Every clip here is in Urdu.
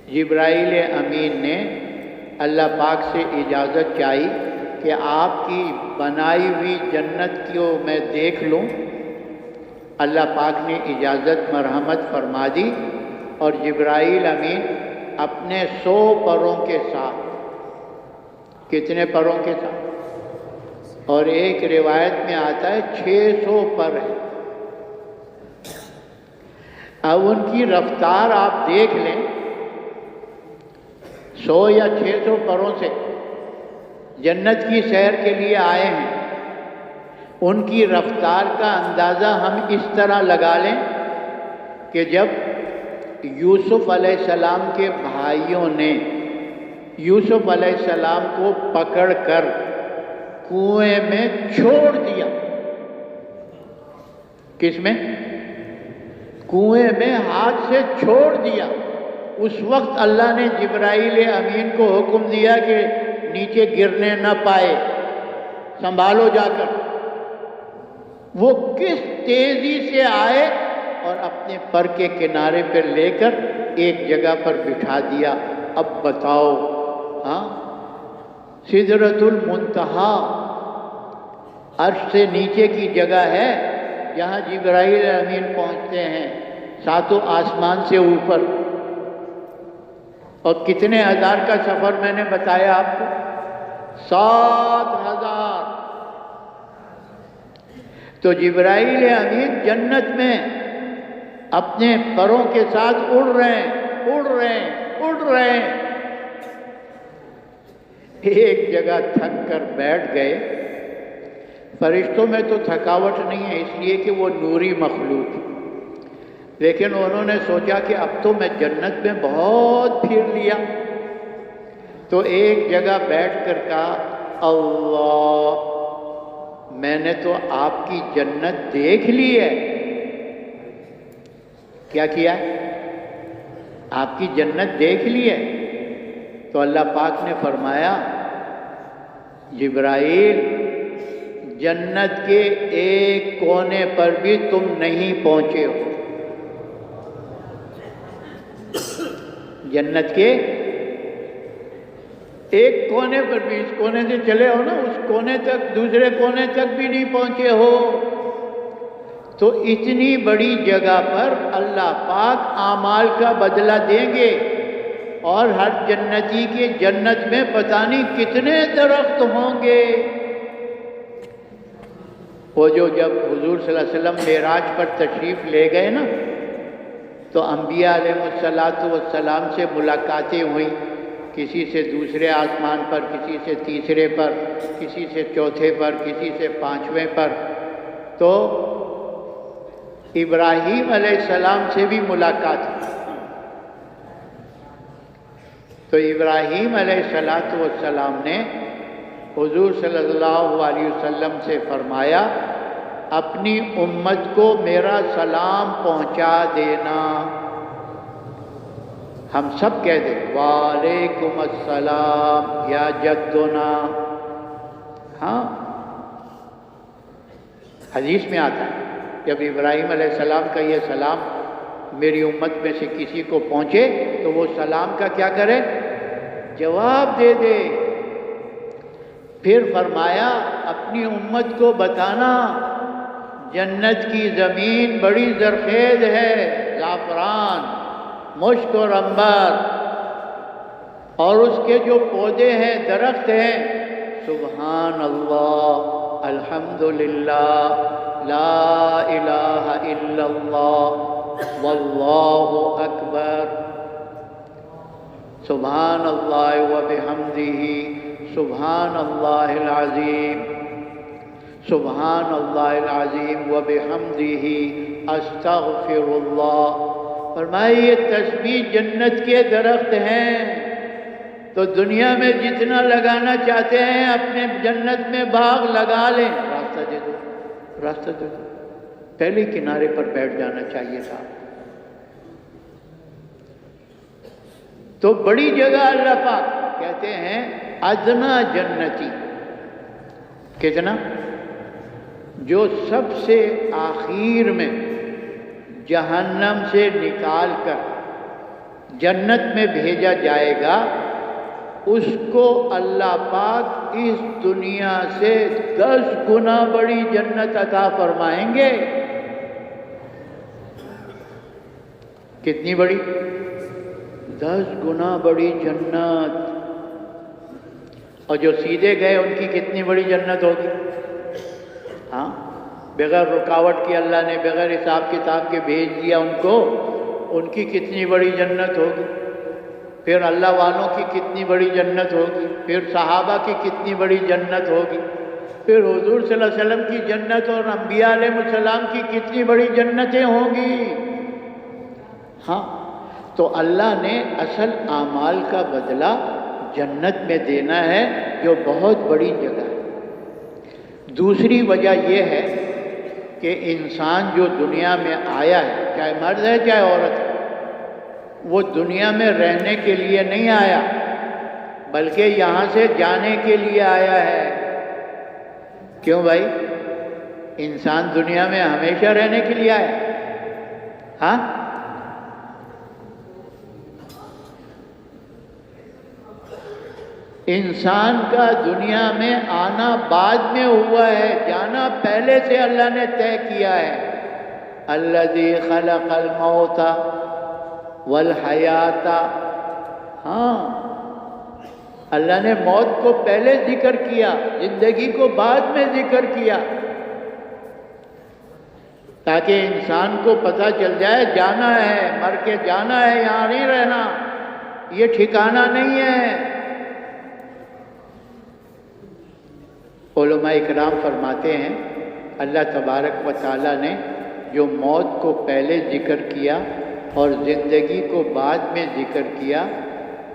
جبرائیل امین نے اللہ پاک سے اجازت چاہی کہ آپ کی بنائی ہوئی جنت کو میں دیکھ لوں۔ اللہ پاک نے اجازت مرحمت فرما دی اور جبرائیل امین اپنے 100 پروں کے ساتھ، کتنے پروں کے ساتھ؟ اور ایک روایت میں آتا ہے 600 پر ہے۔ اب ان کی رفتار آپ دیکھ لیں، 100 یا 600 پروں سے جنت کی سیر کے لیے آئے ہیں۔ ان کی رفتار کا اندازہ ہم اس طرح لگا لیں کہ جب یوسف علیہ السلام کے بھائیوں نے یوسف علیہ السلام کو پکڑ کر کنویں میں چھوڑ دیا، کس میں؟ کنویں میں ہاتھ سے چھوڑ دیا، اس وقت اللہ نے جبرائیل امین کو حکم دیا کہ نیچے گرنے نہ پائے، سنبھالو جا کر۔ وہ کس تیزی سے آئے اور اپنے پر کے کنارے پر لے کر ایک جگہ پر بٹھا دیا۔ اب بتاؤ، ہاں، سدرۃ المنتہا عرش سے نیچے کی جگہ ہے جہاں جبرائیل امین پہنچتے ہیں، 7 آسمان سے اوپر۔ اور کتنے ہزار کا سفر میں نے بتایا آپ کو؟ 7000۔ تو جبرائیل امین جنت میں اپنے پروں کے ساتھ اڑ رہے ہیں، اڑ رہے ہیں، اڑ رہے ہیں۔ ایک جگہ تھک کر بیٹھ گئے۔ فرشتوں میں تو تھکاوٹ نہیں ہے، اس لیے کہ وہ نوری مخلوق ہے، لیکن انہوں نے سوچا کہ اب تو میں جنت میں بہت پھر لیا، تو ایک جگہ بیٹھ کر کہا، اللہ، میں نے تو آپ کی جنت دیکھ لی ہے۔ کیا کیا ہے؟ آپ کی جنت دیکھ لی ہے۔ تو اللہ پاک نے فرمایا، جبرائیل، جنت کے ایک کونے پر بھی تم نہیں پہنچے ہو۔ جنت کے ایک کونے پر بھی، اس کونے سے چلے ہو نا، اس کونے تک، دوسرے کونے تک بھی نہیں پہنچے ہو۔ تو اتنی بڑی جگہ پر اللہ پاک اعمال کا بدلہ دیں گے، اور ہر جنتی کے جنت میں پتہ نہیں کتنے درخت ہوں گے۔ وہ جو جب حضور صلی اللہ علیہ وسلم معراج پر تشریف لے گئے نا، تو انبیاء علیہ السلام سے ملاقاتیں ہوئیں، کسی سے دوسرے آسمان پر، کسی سے تیسرے پر، کسی سے چوتھے پر، کسی سے 5ویں پر۔ تو ابراہیم علیہ السلام سے بھی ملاقات ہوئی۔ تو ابراہیم علیہ السلام نے حضور صلی اللہ علیہ وسلم سے فرمایا، اپنی امت کو میرا سلام پہنچا دینا۔ ہم سب کہہ دیں، وعلیکم السلام یا جدنا۔ ہاں، حدیث میں آتا ہے، جب ابراہیم علیہ السلام کا یہ سلام میری امت میں سے کسی کو پہنچے تو وہ سلام کا کیا کرے؟ جواب دے دے۔ پھر فرمایا، اپنی امت کو بتانا، جنت کی زمین بڑی زرخیز ہے، زعفران، مشک اور عنبر، اور اس کے جو پودے ہیں، درخت ہیں، سبحان اللہ، الحمدللہ، لا الہ الا اللہ، واللہ اکبر، سبحان اللہ وبحمدہ، سبحان اللہ العظیم، سبحان اللہ العظیم وبحمدہ، استغفر اللہ۔ فرمائے یہ تسبیح جنت کے درخت ہیں، تو دنیا میں جتنا لگانا چاہتے ہیں اپنے جنت میں باغ لگا لیں۔ راستہ دے دو، راستہ دے دو، پہلے کنارے پر بیٹھ جانا چاہیے تھا۔ تو بڑی جگہ اللہ پاک کہتے ہیں ادنا جنتی، کتنا؟ جو سب سے آخر میں جہنم سے نکال کر جنت میں بھیجا جائے گا، اس کو اللہ پاک اس دنیا سے 10 گنا بڑی جنت عطا فرمائیں گے۔ کتنی بڑی؟ 10 گنا بڑی جنت۔ اور جو سیدھے گئے ان کی کتنی بڑی جنت ہوگی؟ ہاں، بغیر رکاوٹ کی اللہ نے بغیر حساب کتاب کے بھیج دیا ان کو، ان کی کتنی بڑی جنت ہوگی۔ پھر اللہ والوں کی کتنی بڑی جنت ہوگی، پھر صحابہ کی کتنی بڑی جنت ہوگی، پھر حضور صلی اللہ علیہ وسلم کی جنت اور انبیاء علیہ السلام کی کتنی بڑی جنتیں ہوں گی۔ ہاں، تو اللہ نے اصل اعمال کا بدلہ جنت میں دینا ہے، جو بہت بڑی جگہ ہے۔ دوسری وجہ یہ ہے کہ انسان جو دنیا میں آیا ہے، چاہے مرد ہے چاہے عورت ہے، وہ دنیا میں رہنے کے لیے نہیں آیا، بلکہ یہاں سے جانے کے لیے آیا ہے۔ کیوں بھائی؟ انسان دنیا میں ہمیشہ رہنے کے لیے آیا؟ ہاں، انسان کا دنیا میں آنا بعد میں ہوا ہے، جانا پہلے سے اللہ نے طے کیا ہے۔ الذی خلق الموت والحیات، ہاں، اللہ نے موت کو پہلے ذکر کیا، زندگی کو بعد میں ذکر کیا، تاکہ انسان کو پتہ چل جائے جانا ہے، مر کے جانا ہے، یہاں نہیں رہنا، یہ ٹھکانہ نہیں ہے۔ علماء اکرام فرماتے ہیں اللہ تبارک و تعالیٰ نے جو موت کو پہلے ذکر کیا اور زندگی کو بعد میں ذکر کیا،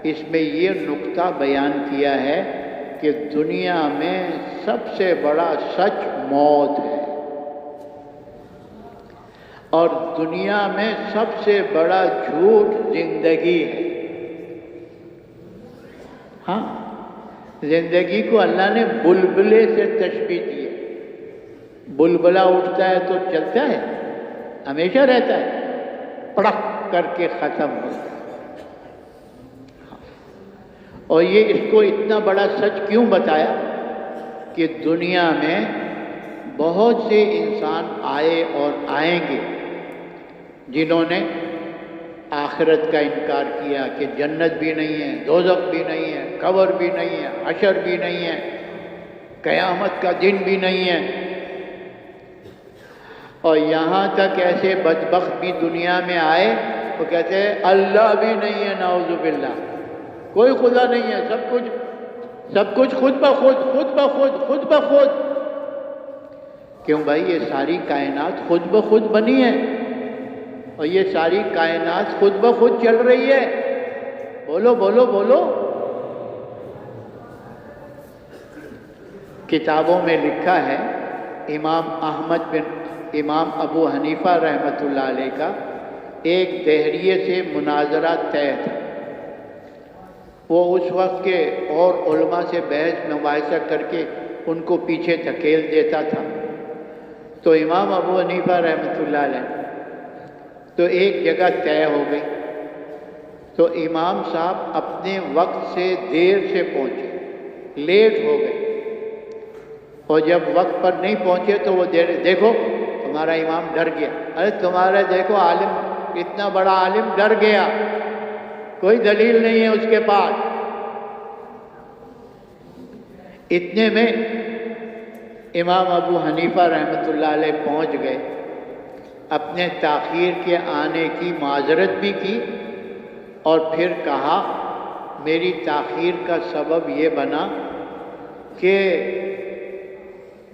اس میں یہ نقطہ بیان کیا ہے کہ دنیا میں سب سے بڑا سچ موت ہے، اور دنیا میں سب سے بڑا جھوٹ زندگی ہے۔ ہاں، زندگی کو اللہ نے بلبلے سے تشبیہ دی ہے۔ بلبلہ اٹھتا ہے تو چلتا ہے، ہمیشہ رہتا ہے، پڑک کر کے ختم ہوتا ہے۔ اور یہ اس کو اتنا بڑا سچ کیوں بتایا کہ دنیا میں بہت سے انسان آئے اور آئیں گے جنہوں نے آخرت کا انکار کیا کہ جنت بھی نہیں ہے، دوزخ بھی نہیں ہے، قبر بھی نہیں ہے، حشر بھی نہیں ہے، قیامت کا دن بھی نہیں ہے۔ اور یہاں تک ایسے بدبخت بھی دنیا میں آئے وہ کہتے ہیں اللہ بھی نہیں ہے، نعوذ باللہ، کوئی خدا نہیں ہے، سب کچھ خود بخود۔ کیوں بھائی؟ یہ ساری کائنات خود بخود بنی ہے، اور یہ ساری کائنات خود بخود چل رہی ہے۔ بولو بولو بولو۔ کتابوں میں لکھا ہے، امام ابو حنیفہ رحمۃ اللہ علیہ کا ایک دہریے سے مناظرہ طے تھا۔ وہ اس وقت کے اور علماء سے بحث مباحثہ کر کے ان کو پیچھے دھکیل دیتا تھا۔ تو امام ابو حنیفہ رحمۃ اللہ علیہ تو ایک جگہ طے ہو گئی، تو امام صاحب اپنے وقت سے دیر سے پہنچے، لیٹ ہو گئے، اور جب وقت پر نہیں پہنچے تو وہ دیکھو تمہارا امام ڈر گیا۔ ارے تمہارا دیکھو عالم، اتنا بڑا عالم ڈر گیا، کوئی دلیل نہیں ہے اس کے پاس۔ اتنے میں امام ابو حنیفہ رحمۃ اللہ علیہ پہنچ گئے، اپنے تاخیر کے آنے کی معذرت بھی کی، اور پھر کہا میری تاخیر کا سبب یہ بنا کہ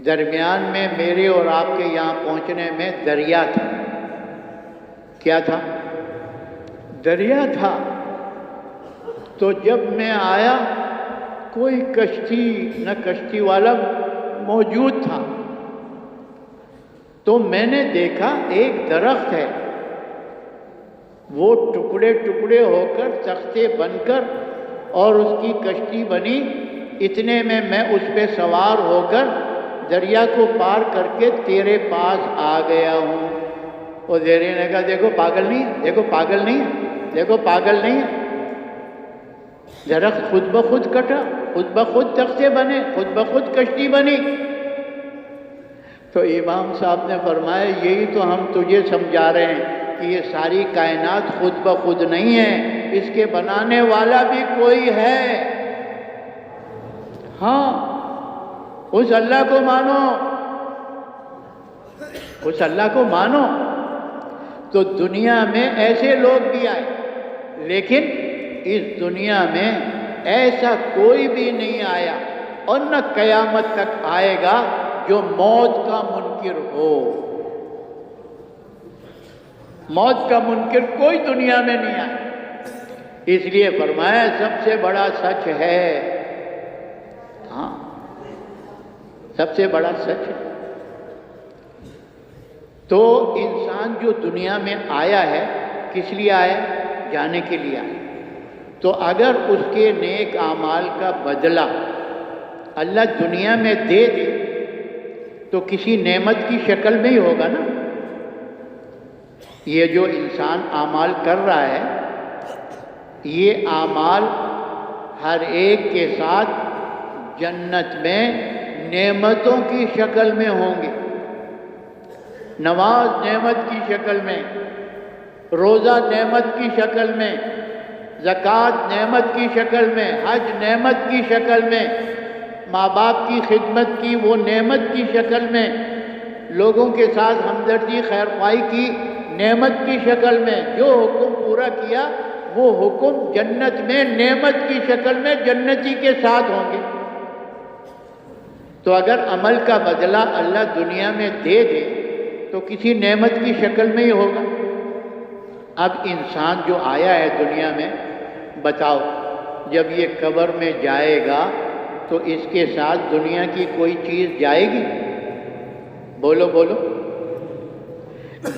درمیان میں میرے اور آپ کے یہاں پہنچنے میں دریا تھا۔ کیا تھا؟ دریا تھا۔ تو جب میں آیا کوئی کشتی نہ کشتی والا موجود تھا، تو میں نے دیکھا ایک درخت ہے، وہ ٹکڑے ٹکڑے ہو کر تختے بن کر اور اس کی کشتی بنی۔ اتنے میں اس پہ سوار ہو کر دریا کو پار کر کے تیرے پاس آ گیا ہوں۔ اور زیرے نے کہا دیکھو پاگل نہیں، دیکھو پاگل نہیں، دیکھو پاگل نہیں ہے، درخت خود بخود کٹا، خود بخود تختے بنے، خود بخود کشتی بنی۔ تو امام صاحب نے فرمایا یہی تو ہم تجھے سمجھا رہے ہیں کہ یہ ساری کائنات خود بخود نہیں ہے، اس کے بنانے والا بھی کوئی ہے۔ ہاں، اس اللہ کو مانو، اس اللہ کو مانو۔ تو دنیا میں ایسے لوگ بھی آئے، لیکن اس دنیا میں ایسا کوئی بھی نہیں آیا اور نہ قیامت تک آئے گا جو موت کا منکر ہو۔ موت کا منکر کوئی دنیا میں نہیں آیا، اس لیے فرمایا سب سے بڑا سچ ہے۔ ہاں، سب سے بڑا سچ ہے۔ تو انسان جو دنیا میں آیا ہے کس لیے آیا؟ جانے کے لیے آیا۔ تو اگر اس کے نیک اعمال کا بدلہ اللہ دنیا میں دے دے تو کسی نعمت کی شکل میں ہی ہوگا نا۔ یہ جو انسان اعمال کر رہا ہے، یہ اعمال ہر ایک کے ساتھ جنت میں نعمتوں کی شکل میں ہوں گے۔ نماز نعمت کی شکل میں، روزہ نعمت کی شکل میں، زکوٰۃ نعمت کی شکل میں، حج نعمت کی شکل میں، ماں باپ کی خدمت کی وہ نعمت کی شکل میں، لوگوں کے ساتھ ہمدردی خیرخواہی کی نعمت کی شکل میں۔ جو حکم پورا کیا وہ حکم جنت میں نعمت کی شکل میں جنتی کے ساتھ ہوں گے۔ تو اگر عمل کا بدلہ اللہ دنیا میں دے دے تو کسی نعمت کی شکل میں ہی ہوگا۔ اب انسان جو آیا ہے دنیا میں، بتاؤ جب یہ قبر میں جائے گا تو اس کے ساتھ دنیا کی کوئی چیز جائے گی؟ بولو بولو۔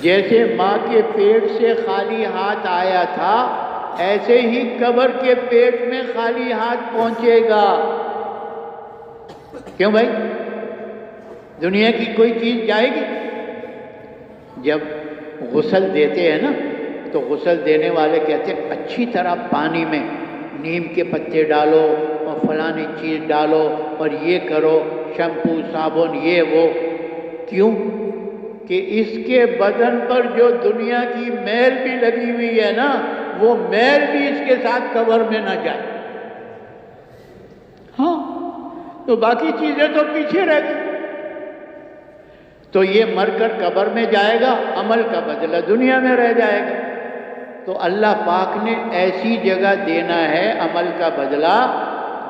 جیسے ماں کے پیٹ سے خالی ہاتھ آیا تھا، ایسے ہی قبر کے پیٹ میں خالی ہاتھ پہنچے گا۔ کیوں بھائی؟ دنیا کی کوئی چیز جائے گی؟ جب غسل دیتے ہیں نا تو غسل دینے والے کہتے ہیں اچھی طرح پانی میں نیم کے پتے ڈالو اور فلانی چیز ڈالو اور یہ کرو، شیمپو صابن یہ وہ۔ کیوں؟ کہ اس کے بدن پر جو دنیا کی میل بھی لگی ہوئی ہے نا، وہ میل بھی اس کے ساتھ قبر میں نہ جائے۔ ہاں، تو باقی چیزیں تو پیچھے رہ گئی۔ تو یہ مر کر قبر میں جائے گا، عمل کا بدلہ دنیا میں رہ جائے گا۔ تو اللہ پاک نے ایسی جگہ دینا ہے عمل کا بدلہ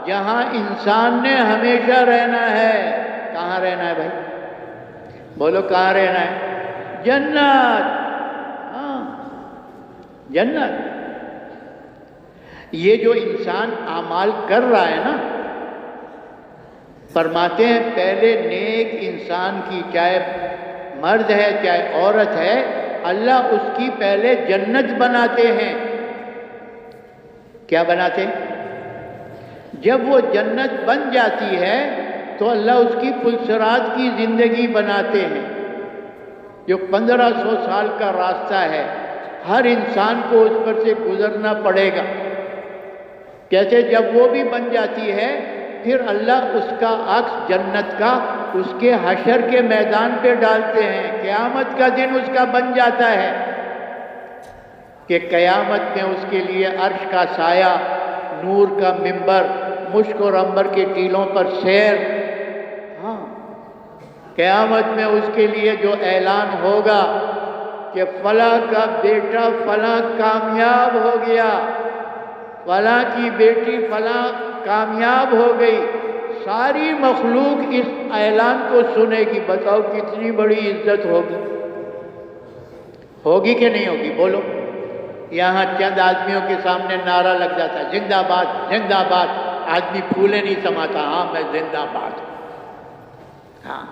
جہاں انسان نے ہمیشہ رہنا ہے۔ کہاں رہنا ہے بھائی؟ بولو کہاں رہنا ہے؟ جنت۔ ہاں، جنت۔ یہ جو انسان اعمال کر رہا ہے نا، فرماتے ہیں پہلے نیک انسان کی، چاہے مرد ہے چاہے عورت ہے، اللہ اس کی پہلے جنت بناتے ہیں۔ کیا بناتے ہیں؟ جب وہ جنت بن جاتی ہے تو اللہ اس کی پلسرات کی زندگی بناتے ہیں۔ جو 1500 سال کا راستہ ہے، ہر انسان کو اس پر سے گزرنا پڑے گا۔ کیسے؟ جب وہ بھی بن جاتی ہے پھر اللہ اس کا عکس جنت کا اس کے حشر کے میدان پہ ڈالتے ہیں۔ قیامت کا دن اس کا بن جاتا ہے کہ قیامت میں اس کے لیے عرش کا سایہ، نور کا منبر، مشک اور عنبر کے ٹیلوں پر سیر۔ ہاں، قیامت میں اس کے لیے جو اعلان ہوگا کہ فلاں کا بیٹا فلاں کامیاب ہو گیا، فلاں کی بیٹی فلاں کامیاب ہو گئی، ساری مخلوق اس اعلان کو سنے گی۔ بتاؤ کتنی بڑی عزت ہوگی؟ ہوگی کہ نہیں ہوگی؟ بولو۔ یہاں چند آدمیوں کے سامنے نعرہ لگ جاتا ہے زندہ باد زندہ باد، آدمی پھولے نہیں سماتا، ہاں میں زندہ باد ہوں۔ ہاں،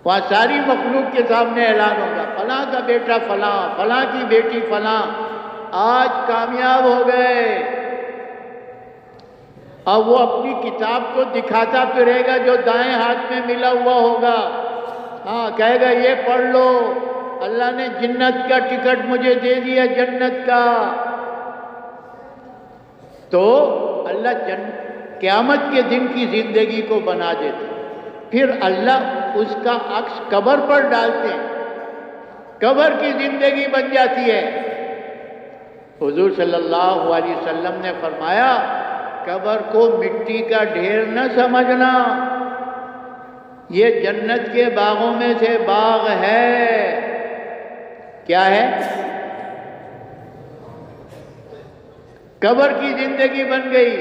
وہاں ساری مخلوق کے سامنے اعلان ہوگا فلاں کا بیٹا فلاں، فلاں کی بیٹی فلاں آج کامیاب ہو گئے۔ اب وہ اپنی کتاب کو دکھاتا پھرے گا جو دائیں ہاتھ میں ملا ہوا ہوگا۔ ہاں، کہے گا یہ پڑھ لو، اللہ نے جنت کا ٹکٹ مجھے دے دیا، جنت کا۔ تو اللہ قیامت کے دن کی زندگی کو بنا دیتے، پھر اللہ اس کا عکس قبر پر ڈالتے ہیں، قبر کی زندگی بن جاتی ہے۔ حضور صلی اللہ علیہ وسلم نے فرمایا قبر کو مٹی کا ڈھیر نہ سمجھنا، یہ جنت کے باغوں میں سے باغ ہے۔ کیا ہے؟ قبر کی زندگی بن گئی،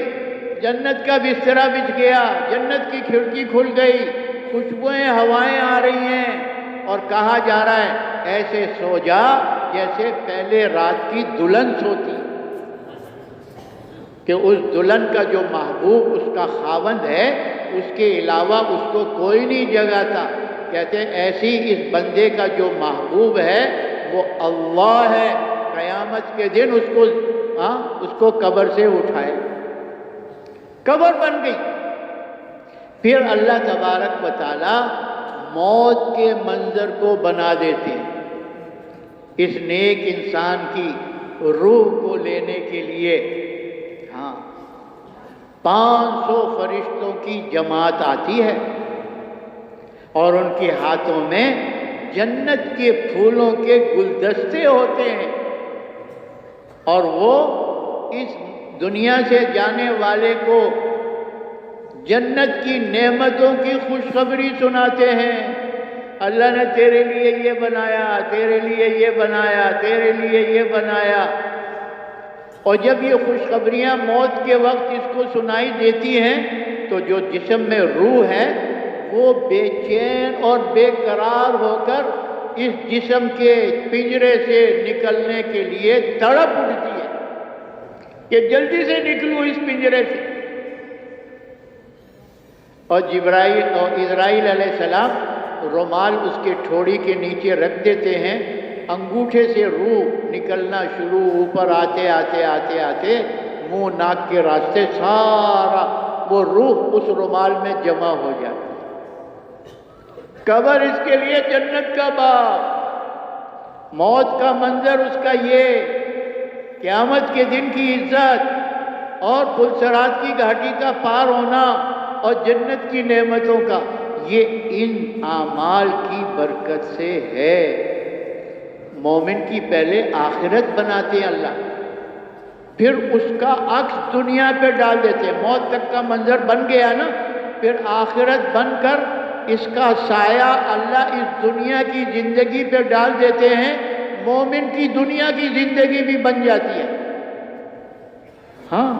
جنت کا بسترا بچھ گیا، جنت کی کھڑکی کھل گئی، خوشبوئیں ہوائیں آ رہی ہیں، اور کہا جا رہا ہے ایسے سو جا جیسے پہلے رات کی دلہن سوتی، کہ اس دلہن کا جو محبوب اس کا خاوند ہے اس کے علاوہ اس کو کوئی نہیں جگاتا۔ کہتے ہیں ایسی اس بندے کا جو محبوب ہے وہ اللہ ہے، قیامت کے دن اس کو قبر سے اٹھائے، قبر بن گئی۔ پھر اللہ تبارک و تعالی موت کے منظر کو بنا دیتے ہیں اس نیک انسان کی روح کو لینے کے لیے۔ 500 فرشتوں کی جماعت آتی ہے اور ان کے ہاتھوں میں جنت کے پھولوں کے گلدستے ہوتے ہیں، اور وہ اس دنیا سے جانے والے کو جنت کی نعمتوں کی خوشخبری سناتے ہیں۔ اللہ نے تیرے لیے یہ بنایا، تیرے لیے یہ بنایا، تیرے لیے یہ بنایا۔ اور جب یہ خوشخبریاں موت کے وقت اس کو سنائی دیتی ہیں تو جو جسم میں روح ہے وہ بے چین اور بے قرار ہو کر اس جسم کے پنجرے سے نکلنے کے لیے تڑپ اٹھتی ہے کہ جلدی سے نکلوں اس پنجرے سے۔ اور جبرائیل اور اسرائیل علیہ السلام رومال اس کے ٹھوڑی کے نیچے رکھ دیتے ہیں، انگوٹھے سے روح نکلنا شروع، اوپر آتے آتے آتے آتے منہ ناک کے راستے سارا وہ روح اس رومال میں جمع ہو جاتی ہے۔ قبر اس کے لیے جنت کا باغ، موت کا منظر اس کا یہ، قیامت کے دن کی عزت اور پلسرات کی گھاٹی کا پار ہونا اور جنت کی نعمتوں کا، یہ ان اعمال کی برکت سے ہے۔ مومن کی پہلے آخرت بناتے ہیں اللہ، پھر اس کا عکس دنیا پہ ڈال دیتے ہیں۔ موت تک کا منظر بن گیا نا، پھر آخرت بن کر اس کا سایہ اللہ اس دنیا کی زندگی پہ ڈال دیتے ہیں، مومن کی دنیا کی زندگی بھی بن جاتی ہے۔ ہاں،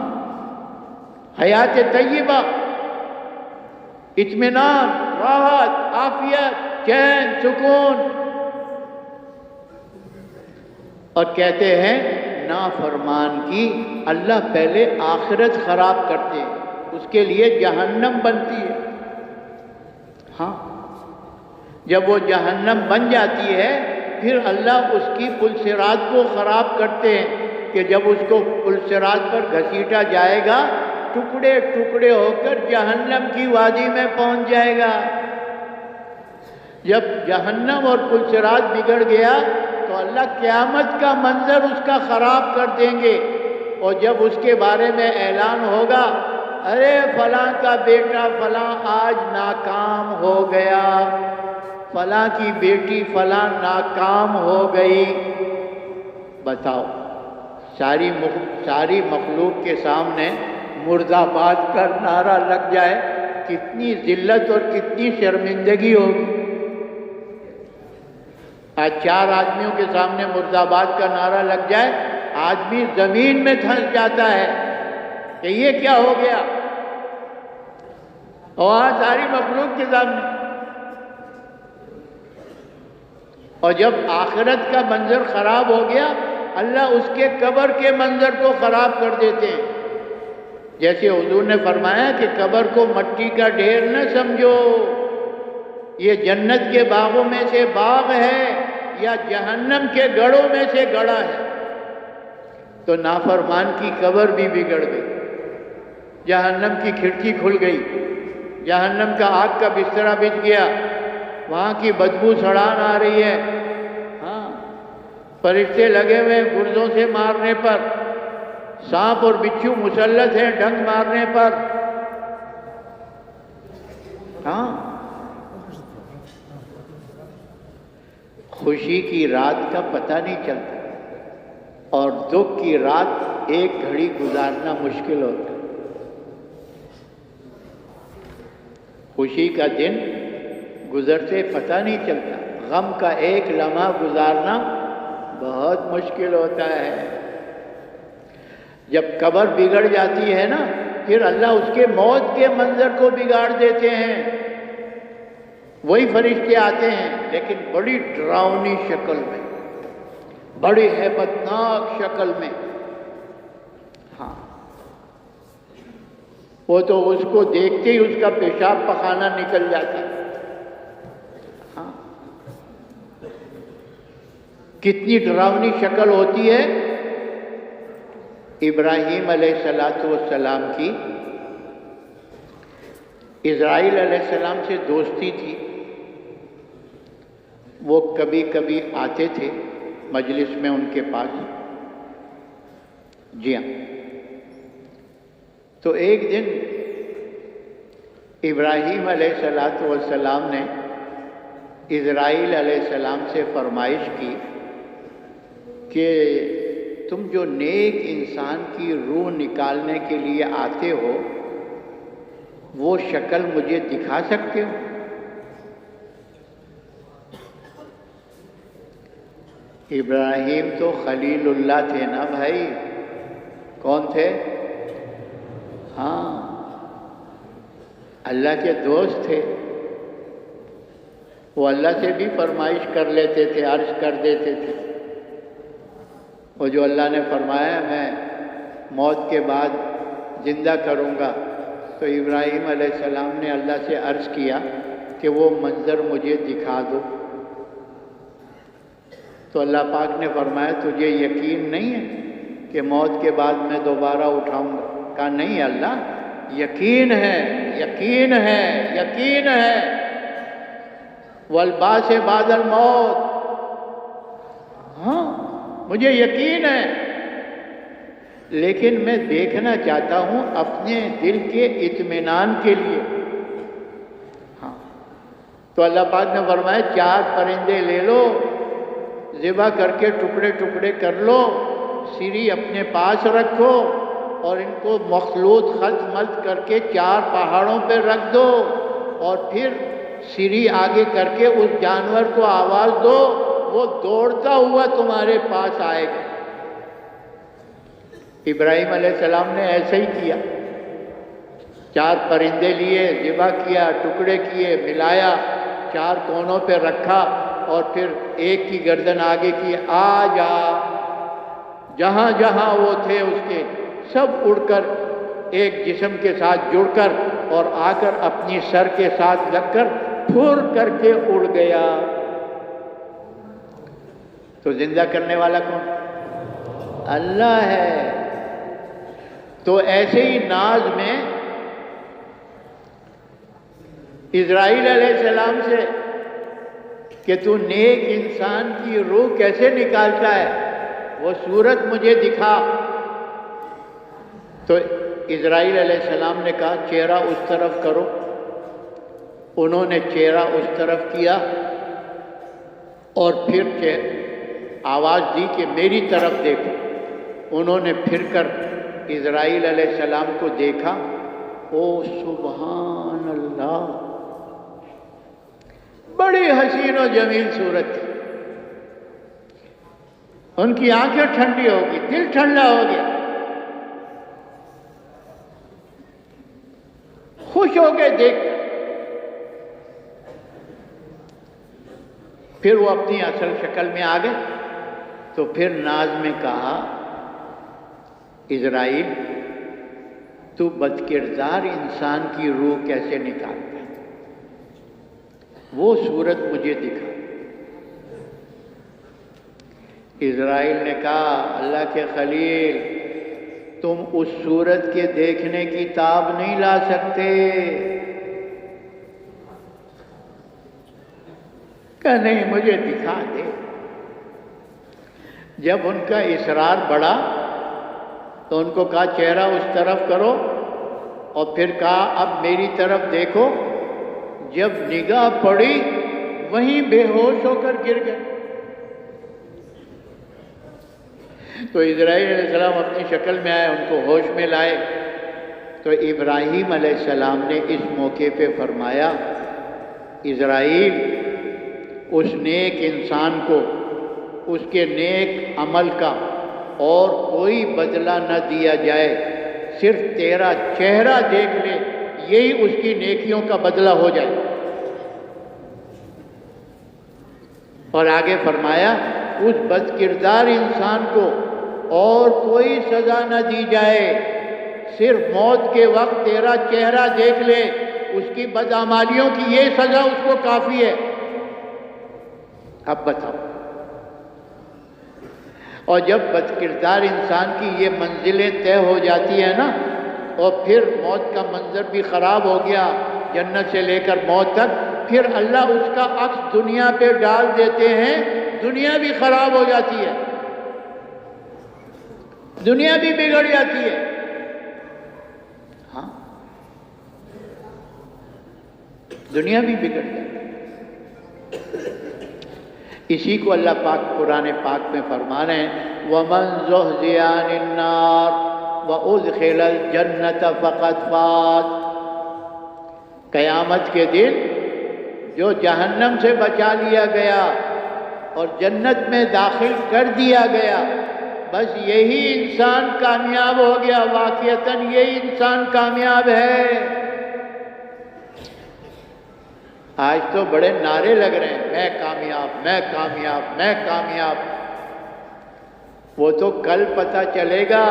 حیات طیبہ، اطمینان، راحت، عافیت، چین، سکون۔ اور کہتے ہیں نافرمان کی اللہ پہلے آخرت خراب کرتے ہیں، اس کے لیے جہنم بنتی ہے۔ ہاں، جب وہ جہنم بن جاتی ہے پھر اللہ اس کی پلسرات کو خراب کرتے ہیں کہ جب اس کو پلسرات پر گھسیٹا جائے گا ٹکڑے ٹکڑے ہو کر جہنم کی وادی میں پہنچ جائے گا۔ جب جہنم اور پلسرات بگڑ گیا تو اللہ قیامت کا منظر اس کا خراب کر دیں گے، اور جب اس کے بارے میں اعلان ہوگا ارے فلاں کا بیٹا فلاں آج ناکام ہو گیا، فلاں کی بیٹی فلاں ناکام ہو گئی، بتاؤ ساری مخلوق کے سامنے مرد آباد کا نعرہ لگ جائے کتنی ذلت اور کتنی شرمندگی ہوگی۔ آج 4 آدمیوں کے سامنے مرد آباد کا نعرہ لگ جائے، آدمی زمین میں دھنس جاتا ہے کہ یہ کیا ہو گیا، اور آج ساری مخلوق کے سامنے۔ اور جب آخرت کا منظر خراب ہو گیا اللہ اس کے قبر کے منظر کو خراب کر دیتے ہیں۔ جیسے حضور نے فرمایا کہ قبر کو مٹی کا ڈھیر نہ سمجھو، یہ جنت کے باغوں میں سے باغ ہے یا جہنم کے گڑھوں میں سے گڑھا ہے۔ تو نافرمان کی قبر بھی بگڑ گئی، جہنم کی کھڑکی کھل گئی، جہنم کا آگ کا بسترا بچھ گیا، وہاں کی بدبو سڑان آ رہی ہے۔ ہاں، فرشتے لگے ہوئے گردوں سے مارنے پر، سانپ اور بچھو مسلط ہیں ڈنک مارنے پر. ہاں، خوشی کی رات کا پتہ نہیں چلتا اور دکھ کی رات ایک گھڑی گزارنا مشکل ہوتا ہے. خوشی کا دن گزرتے پتہ نہیں چلتا، غم کا ایک لمحہ گزارنا بہت مشکل ہوتا ہے. جب قبر بگڑ جاتی ہے نا، پھر اللہ اس کے موت کے منظر کو بگاڑ دیتے ہیں. وہی فرشتے آتے ہیں لیکن بڑی ڈراؤنی شکل میں، بڑی ہیبتناک شکل میں. ہاں، وہ تو اس کو دیکھتے ہی اس کا پیشاب پخانہ نکل جاتا ہے. ہاں، کتنی ڈراؤنی شکل ہوتی ہے. ابراہیم علیہ السلام کی اسرائیل علیہ السلام سے دوستی تھی. وہ کبھی کبھی آتے تھے مجلس میں ان کے پاس. جی ہاں، تو ایک دن ابراہیم علیہ السلام نے اسرائیل علیہ السلام سے فرمائش کی کہ تم جو نیک انسان کی روح نکالنے کے لیے آتے ہو وہ شکل مجھے دکھا سکتے ہو؟ ابراہیم تو خلیل اللہ تھے نا بھائی. کون تھے؟ ہاں، اللہ کے دوست تھے. وہ اللہ سے بھی فرمائش کر لیتے تھے، عرض کر دیتے تھے. وہ جو اللہ نے فرمایا میں موت کے بعد زندہ کروں گا، تو ابراہیم علیہ السلام نے اللہ سے عرض کیا کہ وہ منظر مجھے دکھا دو. تو اللہ پاک نے فرمایا تجھے یقین نہیں ہے کہ موت کے بعد میں دوبارہ اٹھاؤں گا؟ کہا نہیں اللہ، یقین ہے، یقین ہے، یقین ہے. والبعث بعد الموت. ہاں، مجھے یقین ہے، لیکن میں دیکھنا چاہتا ہوں اپنے دل کے اطمینان کے لیے. ہاں، تو اللہ پاک نے فرمایا 4 پرندے لے لو، ذبح کر کے ٹکڑے ٹکڑے کر لو، سری اپنے پاس رکھو اور ان کو مخلوط خلط ملط کر کے 4 پہاڑوں پہ رکھ دو، اور پھر سری آگے کر کے اس جانور کو آواز دو، وہ دوڑتا ہوا تمہارے پاس آئے گا. ابراہیم علیہ السلام نے ایسا ہی کیا. 4 پرندے لیے، ذبح کیا، ٹکڑے کیے، ملایا، 4 کونوں پہ رکھا اور پھر ایک کی گردن آگے کی. آ جا. جہاں جہاں وہ تھے اس کے سب اڑ کر ایک جسم کے ساتھ جڑ کر اور آ کر اپنی سر کے ساتھ لگ کر پھر کر کے اڑ گیا. تو زندہ کرنے والا کون؟ اللہ ہے. تو ایسے ہی ناز میں اسرائیل علیہ السلام سے کہ تو نیک انسان کی روح کیسے نکالتا ہے، وہ صورت مجھے دکھا. تو اسرائیل علیہ السلام نے کہا چہرہ اس طرف کرو. انہوں نے چہرہ اس طرف کیا اور پھر آواز دی کہ میری طرف دیکھو. انہوں نے پھر کر اسرائیل علیہ السلام کو دیکھا. او سبحان اللہ، بڑی حسین و جمیل صورت تھی. ان کی آنکھیں ٹھنڈی ہو گئی، دل ٹھنڈا ہو گیا، خوش ہو گئے دیکھ کر. پھر وہ اپنی اصل شکل میں آ گئے. تو پھر ناز میں کہا اسرائیل تو بدکردار انسان کی روح کیسے نکالتا ہے؟ وہ صورت مجھے دکھا. اسرائیل نے کہا اللہ کے خلیل تم اس صورت کے دیکھنے کی تاب نہیں لا سکتے. کہ نہیں مجھے دکھا دے. جب ان کا اصرار بڑھا تو ان کو کہا چہرہ اس طرف کرو، اور پھر کہا اب میری طرف دیکھو۔ جب نگاہ پڑی وہیں بے ہوش ہو کر گر گئے۔ تو اسرائیل علیہ السلام اپنی شکل میں آئے، ان کو ہوش میں لائے۔ تو ابراہیم علیہ السلام نے اس موقع پہ فرمایا، اسرائیل، اس نیک انسان کو اس کے نیک عمل کا اور کوئی بدلہ نہ دیا جائے، صرف تیرا چہرہ دیکھ لے، یہی اس کی نیکیوں کا بدلہ ہو جائے۔ اور آگے فرمایا، اس بد کردار انسان کو اور کوئی سزا نہ دی جائے، صرف موت کے وقت تیرا چہرہ دیکھ لے، اس کی بدعمالیوں کی یہ سزا اس کو کافی ہے۔ اب بتاؤ، اور جب بد کردار انسان کی یہ منزلیں طے ہو جاتی ہیں نا، اور پھر موت کا منظر بھی خراب ہو گیا، جنت سے لے کر موت تک، پھر اللہ اس کا عکس دنیا پہ ڈال دیتے ہیں، دنیا بھی خراب ہو جاتی ہے، دنیا بھی بگڑ جاتی ہے۔ ہاں، دنیا بھی بگڑ جاتی ہے۔ اسی کو اللہ پاک قرآن پاک میں فرما رہے ہیں، وَمَنْ زُحْزِحَ عَنِ النَّارِ وَأُدْخِلَ الْجَنَّةَ فَقَدْ فَازَ۔ قیامت کے دن جو جہنم سے بچا لیا گیا اور جنت میں داخل کر دیا گیا، بس یہی انسان کامیاب ہو گیا، واقعتاً یہی انسان کامیاب ہے۔ آج تو بڑے نعرے لگ رہے ہیں، میں کامیاب، میں کامیاب، میں کامیاب۔ وہ تو کل پتہ چلے گا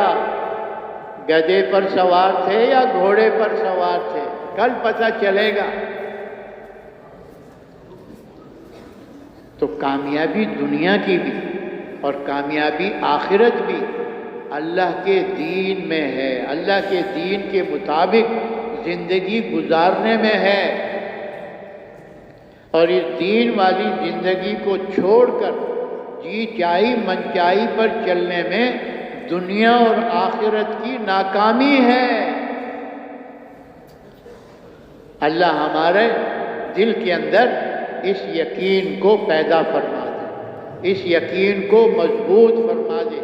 گدھے پر سوار تھے یا گھوڑے پر سوار تھے، کل پتہ چلے گا۔ تو کامیابی دنیا کی بھی اور کامیابی آخرت بھی اللہ کے دین میں ہے، اللہ کے دین کے مطابق زندگی گزارنے میں ہے۔ اور اس دین والی زندگی کو چھوڑ کر جی چاہی من چاہی پر چلنے میں دنیا اور آخرت کی ناکامی ہے۔ اللہ ہمارے دل کے اندر اس یقین کو پیدا فرما دے، اس یقین کو مضبوط فرما دے،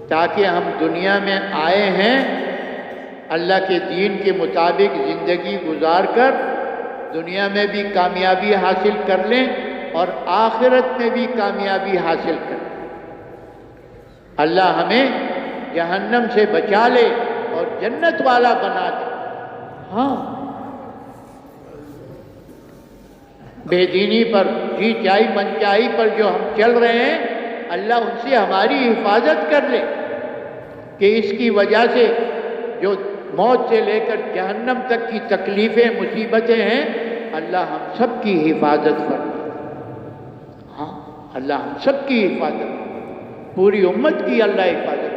تاکہ ہم دنیا میں آئے ہیں اللہ کے دین کے مطابق زندگی گزار کر دنیا میں بھی کامیابی حاصل کر لیں اور آخرت میں بھی کامیابی حاصل کر لیں۔ اللہ ہمیں جہنم سے بچا لے اور جنت والا بنا دے۔ ہاں، بے دینی پر، جی چاہی من چاہی پر جو ہم چل رہے ہیں، اللہ ان سے ہماری حفاظت کر لے کہ اس کی وجہ سے جو موت سے لے کر جہنم تک کی تکلیفیں مصیبتیں ہیں، اللہ ہم سب کی حفاظت فرمائے۔ ہاں، اللہ ہم سب کی حفاظت، پوری امت کی اللہ حفاظت۔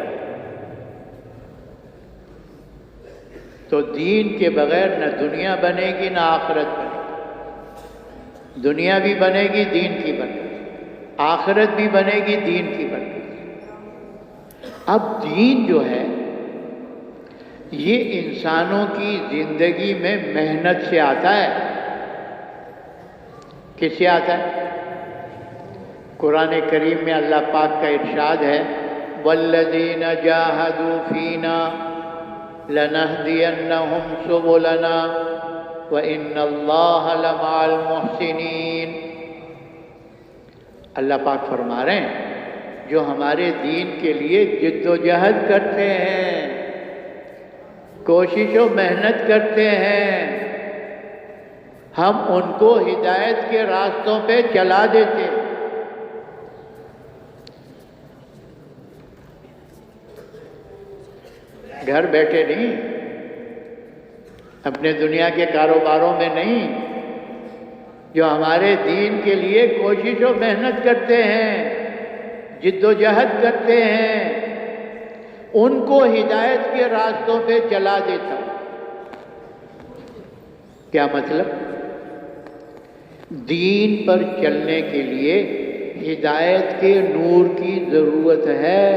تو دین کے بغیر نہ دنیا بنے گی نہ آخرت بنے گی۔ دنیا بھی بنے گی دین کی بنے گی، آخرت بھی بنے گی دین کی بنے گی۔ اب دین جو ہے یہ انسانوں کی زندگی میں محنت سے آتا ہے۔ کس سے آتا ہے؟ قرآن کریم میں اللہ پاک کا ارشاد ہے، وَالَّذِينَ جَاهَدُوا فِينَا لَنَهْدِيَنَّهُمْ سُبُلَنَا وَإِنَّ اللَّهَ لَمَعَ الْمُحْسِنِينَ۔ اللہ پاک فرما رہے ہیں جو ہمارے دین کے لیے جد و جہد کرتے ہیں، کوشش و محنت کرتے ہیں، ہم ان کو ہدایت کے راستوں پہ چلا دیتے۔ گھر بیٹھے نہیں، اپنے دنیا کے کاروباروں میں نہیں، جو ہمارے دین کے لیے کوشش و محنت کرتے ہیں، جد و جہد کرتے ہیں، ان کو ہدایت کے راستوں پہ چلا دیتا ہوں۔ کیا مطلب؟ دین پر چلنے کے لیے ہدایت کے نور کی ضرورت ہے۔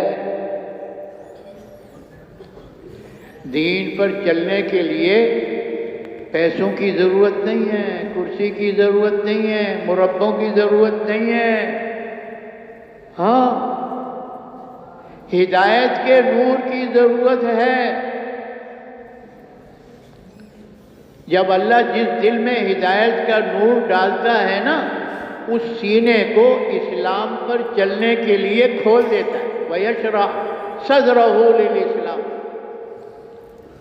دین پر چلنے کے لیے پیسوں کی ضرورت نہیں ہے، کرسی کی ضرورت نہیں ہے، مربوں کی ضرورت نہیں ہے۔ ہاں، ہدایت کے نور کی ضرورت ہے۔ جب اللہ جس دل میں ہدایت کا نور ڈالتا ہے نا، اس سینے کو اسلام پر چلنے کے لیے کھول دیتا ہے۔ وَيَشْرَحْ صَدْرَهُ لِلْإِسْلَامِ،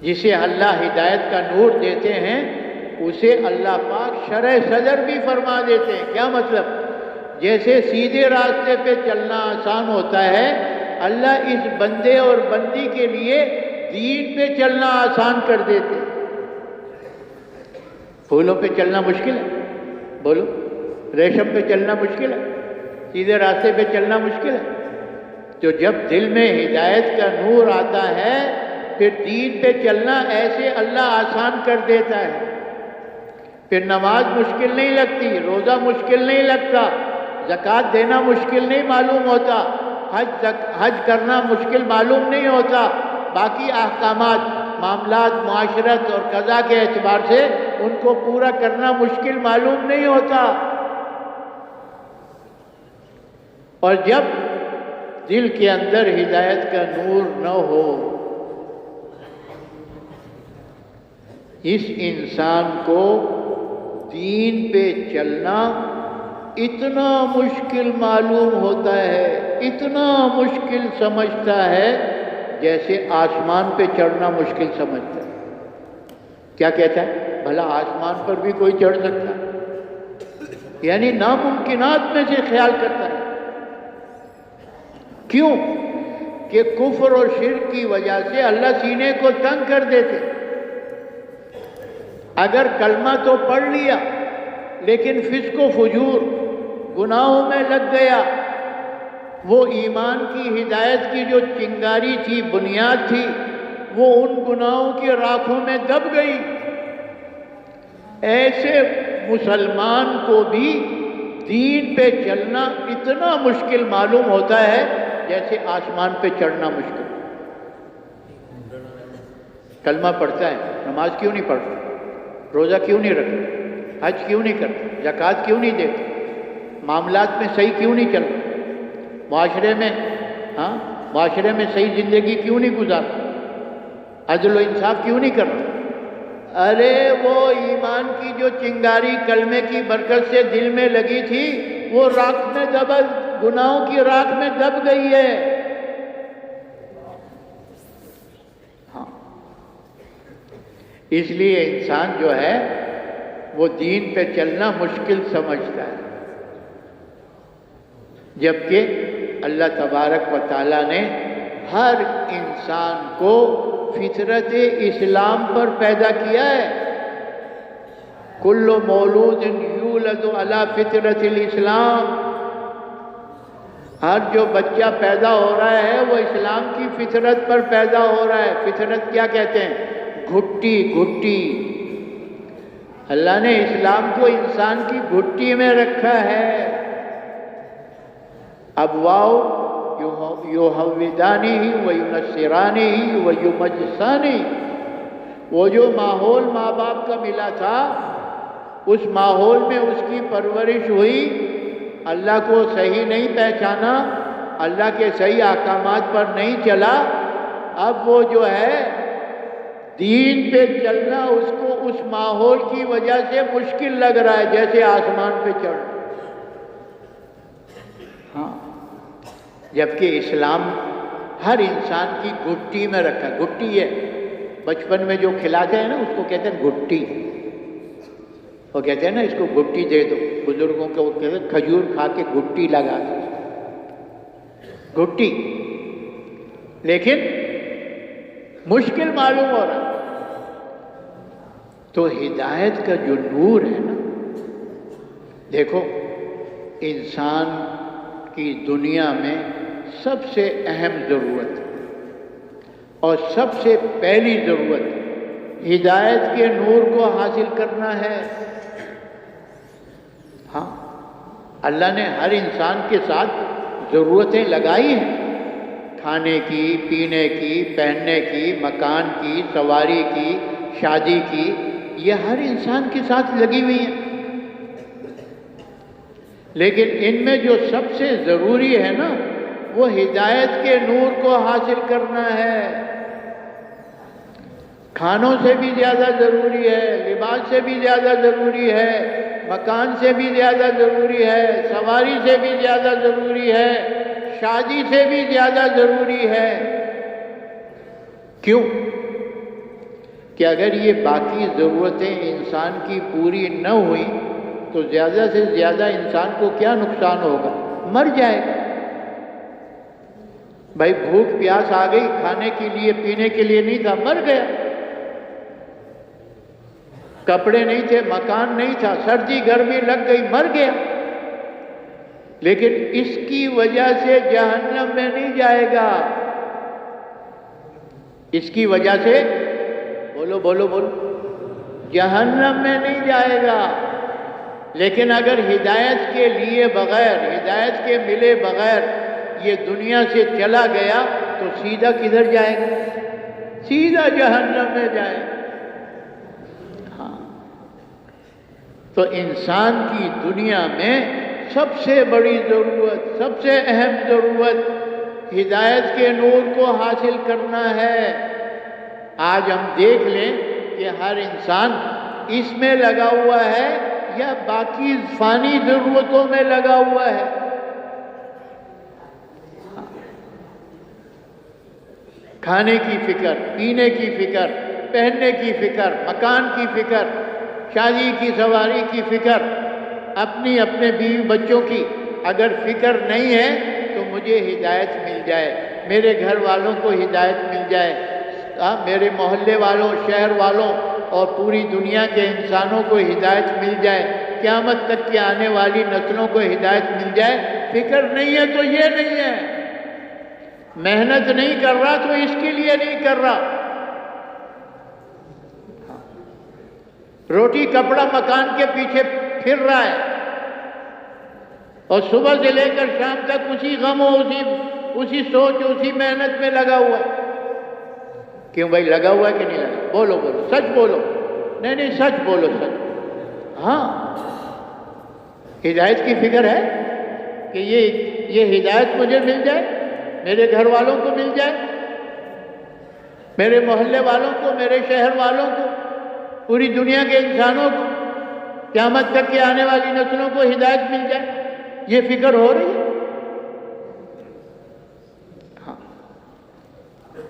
جسے اللہ ہدایت کا نور دیتے ہیں اسے اللہ پاک شرح صدر بھی فرما دیتے ہیں۔ کیا مطلب؟ جیسے سیدھے راستے پہ چلنا آسان ہوتا ہے، اللہ اس بندے اور بندی کے لیے دین پہ چلنا آسان کر دیتے ہیں۔ پھولوں پہ چلنا مشکل ہے، بولو، ریشم پہ چلنا مشکل ہے، سیدھے راستے پہ چلنا مشکل ہے۔ تو جب دل میں ہدایت کا نور آتا ہے پھر دین پہ چلنا ایسے اللہ آسان کر دیتا ہے۔ پھر نماز مشکل نہیں لگتی، روزہ مشکل نہیں لگتا، زکوٰۃ دینا مشکل نہیں معلوم ہوتا، حج کرنا مشکل معلوم نہیں ہوتا، باقی احکامات، معاملات، معاشرت اور قضا کے اعتبار سے ان کو پورا کرنا مشکل معلوم نہیں ہوتا۔ اور جب دل کے اندر ہدایت کا نور نہ ہو، اس انسان کو دین پہ چلنا اتنا مشکل معلوم ہوتا ہے، اتنا مشکل سمجھتا ہے جیسے آسمان پہ چڑھنا مشکل سمجھتا ہے۔ کیا کہتا ہے؟ بھلا آسمان پر بھی کوئی چڑھ سکتا ہے؟ یعنی ناممکنات میں سے خیال کرتا ہے۔ کیوں؟ کہ کفر اور شرک کی وجہ سے اللہ سینے کو تنگ کر دیتے۔ اگر کلمہ تو پڑھ لیا لیکن فسق و فجور، گناہوں میں لگ گیا، وہ ایمان کی ہدایت کی جو چنگاری تھی، بنیاد تھی، وہ ان گناہوں کی راکھوں میں دب گئی۔ ایسے مسلمان کو بھی دین پہ چلنا اتنا مشکل معلوم ہوتا ہے جیسے آسمان پہ چڑھنا مشکل۔ کلمہ پڑھتا ہے، نماز کیوں نہیں پڑھتا؟ روزہ کیوں نہیں رکھتا؟ حج کیوں نہیں کرتا؟ زکوٰۃ کیوں نہیں دیتا؟ معاملات میں صحیح کیوں نہیں چلتا؟ معاشرے میں صحیح زندگی کیوں نہیں گزارتا؟ عدل و انصاف کیوں نہیں کرتا؟ ارے وہ ایمان کی جو چنگاری کلمے کی برکت سے دل میں لگی تھی، وہ راکھ میں گناہوں کی راکھ میں دب گئی ہے۔ ہاں، اس لیے انسان جو ہے وہ دین پہ چلنا مشکل سمجھتا ہے، جبکہ اللہ تبارک و تعالیٰ نے ہر انسان کو فطرت اسلام پر پیدا کیا ہے۔ کل مولود یولد علی فطرت الاسلام، ہر جو بچہ پیدا ہو رہا ہے وہ اسلام کی فطرت پر پیدا ہو رہا ہے۔ فطرت کیا کہتے ہیں؟ گھٹی، گھٹی۔ اللہ نے اسلام کو انسان کی گھٹی میں رکھا ہے۔ ابواؤ یحودانی وینصرانی ویمجسانی، وہ جو ماحول ماں باپ کا ملا تھا، اس ماحول میں اس کی پرورش ہوئی، اللہ کو صحیح نہیں پہچانا، اللہ کے صحیح احکامات پر نہیں چلا، اب وہ جو ہے دین پہ چلنا اس کو اس ماحول کی وجہ سے مشکل لگ رہا ہے، جیسے آسمان پہ چڑھنا۔ ہاں، جبکہ اسلام ہر انسان کی گھٹی میں رکھا۔ گھٹی ہے، بچپن میں جو کھلاتے ہیں نا اس کو کہتے ہیں گھٹی۔ وہ کہتے ہیں نا اس کو گھٹی دے دو، بزرگوں کو کہتے ہیں کھجور کھا کے گھٹی لگا دو، گھٹی۔ لیکن مشکل معلوم ہو رہا ہے۔ تو ہدایت کا جو نور ہے نا، دیکھو انسان کی دنیا میں سب سے اہم ضرورت اور سب سے پہلی ضرورت ہدایت کے نور کو حاصل کرنا ہے۔ ہاں، اللہ نے ہر انسان کے ساتھ ضرورتیں لگائی ہیں، کھانے کی، پینے کی، پہننے کی، مکان کی، سواری کی، شادی کی، یہ ہر انسان کے ساتھ لگی ہوئی ہیں۔ لیکن ان میں جو سب سے ضروری ہے نا، وہ ہدایت کے نور کو حاصل کرنا ہے۔ کھانوں سے بھی زیادہ ضروری ہے، لباس سے بھی زیادہ ضروری ہے، مکان سے بھی زیادہ ضروری ہے، سواری سے بھی زیادہ ضروری ہے، شادی سے بھی زیادہ ضروری ہے۔ کیوں؟ کہ اگر یہ باقی ضرورتیں انسان کی پوری نہ ہوئی تو زیادہ سے زیادہ انسان کو کیا نقصان ہوگا؟ مر جائے گا۔ بھائی بھوک پیاس آ گئی، کھانے کے لیے پینے کے لیے نہیں تھا، مر گیا۔ کپڑے نہیں تھے، مکان نہیں تھا، سردی گرمی لگ گئی، مر گیا۔ لیکن اس کی وجہ سے جہنم میں نہیں جائے گا، اس کی وجہ سے بولو بولو بولو جہنم میں نہیں جائے گا۔ لیکن اگر ہدایت کے لیے بغیر، ہدایت کے ملے بغیر یہ دنیا سے چلا گیا تو سیدھا کدھر جائے گا؟ سیدھا جہنم میں جائے گا۔ ہاں، تو انسان کی دنیا میں سب سے بڑی ضرورت، سب سے اہم ضرورت ہدایت کے نور کو حاصل کرنا ہے۔ آج ہم دیکھ لیں کہ ہر انسان اس میں لگا ہوا ہے یا باقی فانی ضرورتوں میں لگا ہوا ہے۔ کھانے کی فکر، پینے کی فکر، پہننے کی فکر، مکان کی فکر، شادی کی سواری کی فکر، اپنی اپنے بیوی بچوں کی اگر فکر نہیں ہے تو مجھے ہدایت مل جائے، میرے گھر والوں کو ہدایت مل جائے، میرے محلے والوں، شہر والوں اور پوری دنیا کے انسانوں کو ہدایت مل جائے، قیامت تک کی آنے والی نسلوں کو ہدایت مل جائے۔ فکر نہیں ہے تو یہ نہیں ہے، محنت نہیں کر رہا تو اس کے لیے نہیں کر رہا، روٹی کپڑا مکان کے پیچھے پھر رہا ہے اور صبح سے لے کر شام تک اسی غم و اسی سوچ، اسی محنت میں لگا ہوا ہے۔ کیوں بھائی لگا ہوا ہے کہ نہیں لگا؟ بولو بولو، سچ بولو۔ نہیں نہیں، سچ بولو، سچ۔ ہاں، ہدایت کی فکر ہے کہ یہ ہدایت مجھے مل جائے، میرے گھر والوں کو مل جائے، میرے محلے والوں کو، میرے شہر والوں کو، پوری دنیا کے انسانوں کو، قیامت تک کے آنے والی نسلوں کو ہدایت مل جائے، یہ فکر ہو رہی ہے۔ ہاں،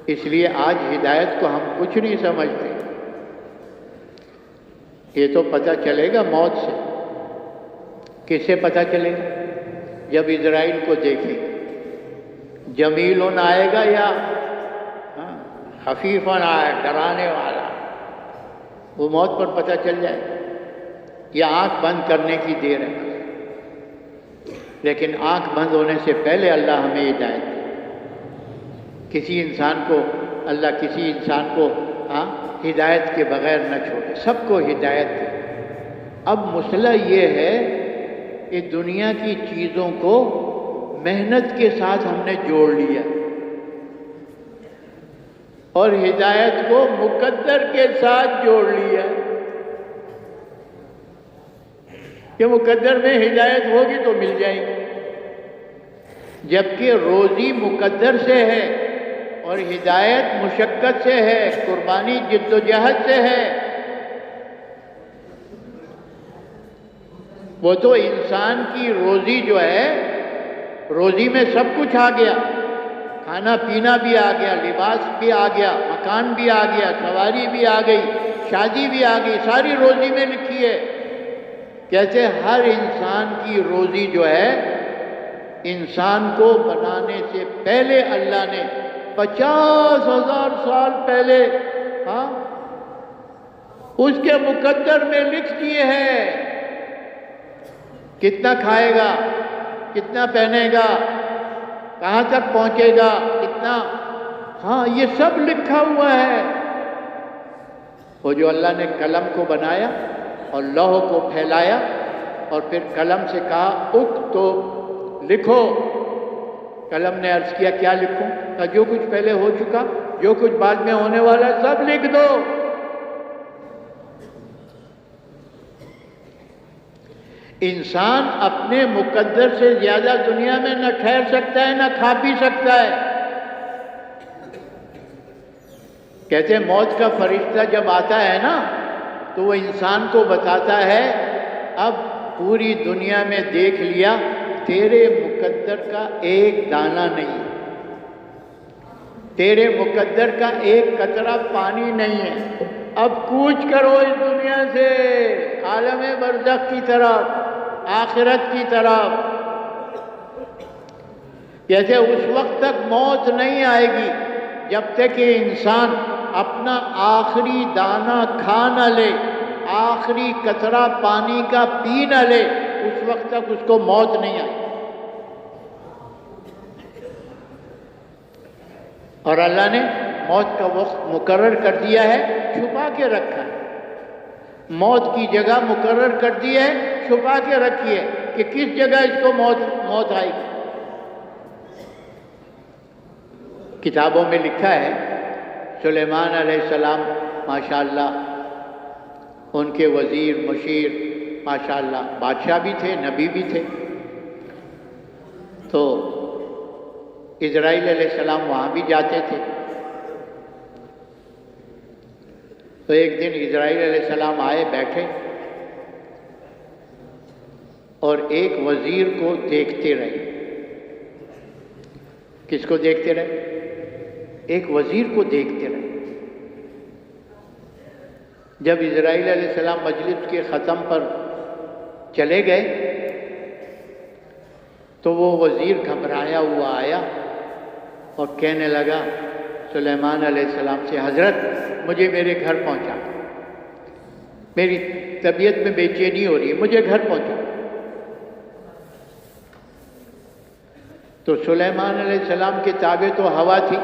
اس لیے آج ہدایت کو ہم کچھ نہیں سمجھتے۔ یہ تو پتہ چلے گا موت سے۔ کس سے پتہ چلے گا؟ جب اسرائیل کو دیکھیں، جمیلن آئے گا یا خفیفن آئے، ڈرانے والا، وہ موت پر پتہ چل جائے۔ یہ آنکھ بند کرنے کی دیر ہے، لیکن آنکھ بند ہونے سے پہلے اللہ ہمیں ہدایت دے۔ کسی انسان کو اللہ کسی انسان کو ہدایت کے بغیر نہ چھوڑے، سب کو ہدایت دے۔ اب مسئلہ یہ ہے کہ دنیا کی چیزوں کو محنت کے ساتھ ہم نے جوڑ لیا اور ہدایت کو مقدر کے ساتھ جوڑ لیا کہ مقدر میں ہدایت ہوگی تو مل جائے گی، جبکہ روزی مقدر سے ہے اور ہدایت مشقت سے ہے، قربانی جد و جہد سے ہے۔ وہ تو انسان کی روزی جو ہے، روزی میں سب کچھ آ گیا، کھانا پینا بھی آ گیا، لباس بھی آ گیا، مکان بھی آ گیا، سواری بھی آ گئی، شادی بھی آ گئی، ساری روزی میں لکھی ہے۔ کیسے ہر انسان کی روزی جو ہے، انسان کو بنانے سے پہلے اللہ نے 50,000 سال پہلے اس کے مقدر میں لکھ دیے ہیں، کتنا کھائے گا، کتنا پہنے گا، کہاں تک پہنچے گا، کتنا، یہ سب لکھا ہوا ہے۔ وہ جو اللہ نے قلم کو بنایا اور لوح کو پھیلایا اور پھر قلم سے کہا اکتب، لکھو، قلم نے عرض کیا کیا لکھوں؟ کہ جو کچھ پہلے ہو چکا، جو کچھ بعد میں ہونے والا سب لکھ دو۔ انسان اپنے مقدر سے زیادہ دنیا میں نہ ٹھہر سکتا ہے نہ کھا پی سکتا ہے۔ کہتے ہیں موت کا فرشتہ جب آتا ہے نا تو وہ انسان کو بتاتا ہے اب پوری دنیا میں دیکھ لیا، تیرے مقدر کا ایک دانہ نہیں ہے، تیرے مقدر کا ایک قطرہ پانی نہیں ہے، اب کوچ کرو اس دنیا سے عالم برزخ کی طرف، آخرت کی طرف۔ جیسے اس وقت تک موت نہیں آئے گی جب تک کہ انسان اپنا آخری دانہ کھا نہ لے، آخری قطرہ پانی کا پی نہ لے، اس وقت تک اس کو موت نہیں آئی۔ اور اللہ نے موت کا وقت مقرر کر دیا ہے، چھپا کے رکھا ہے، موت کی جگہ مقرر کر دی ہے، چھپا کے رکھی ہے کہ کس جگہ اس کو موت آئے گی۔ کتابوں میں لکھا ہے سلیمان علیہ السلام ماشاءاللہ ان کے وزیر مشیر ماشاءاللہ بادشاہ بھی تھے، نبی بھی تھے، تو اسرائیل علیہ السلام وہاں بھی جاتے تھے۔ تو ایک دن اسرائیل علیہ السلام آئے، بیٹھے اور ایک وزیر کو دیکھتے رہے۔ کس کو دیکھتے رہے؟ ایک وزیر کو دیکھتے رہے۔ جب اسرائیل علیہ السلام مجلس کے ختم پر چلے گئے تو وہ وزیر گھبرایا ہوا آیا اور کہنے لگا سلیمان علیہ السلام سے، حضرت مجھے میرے گھر پہنچا، میری طبیعت میں بے چینی ہو رہی ہے، مجھے گھر پہنچا۔ تو سلیمان علیہ السلام کے تابع تو ہوا تھی،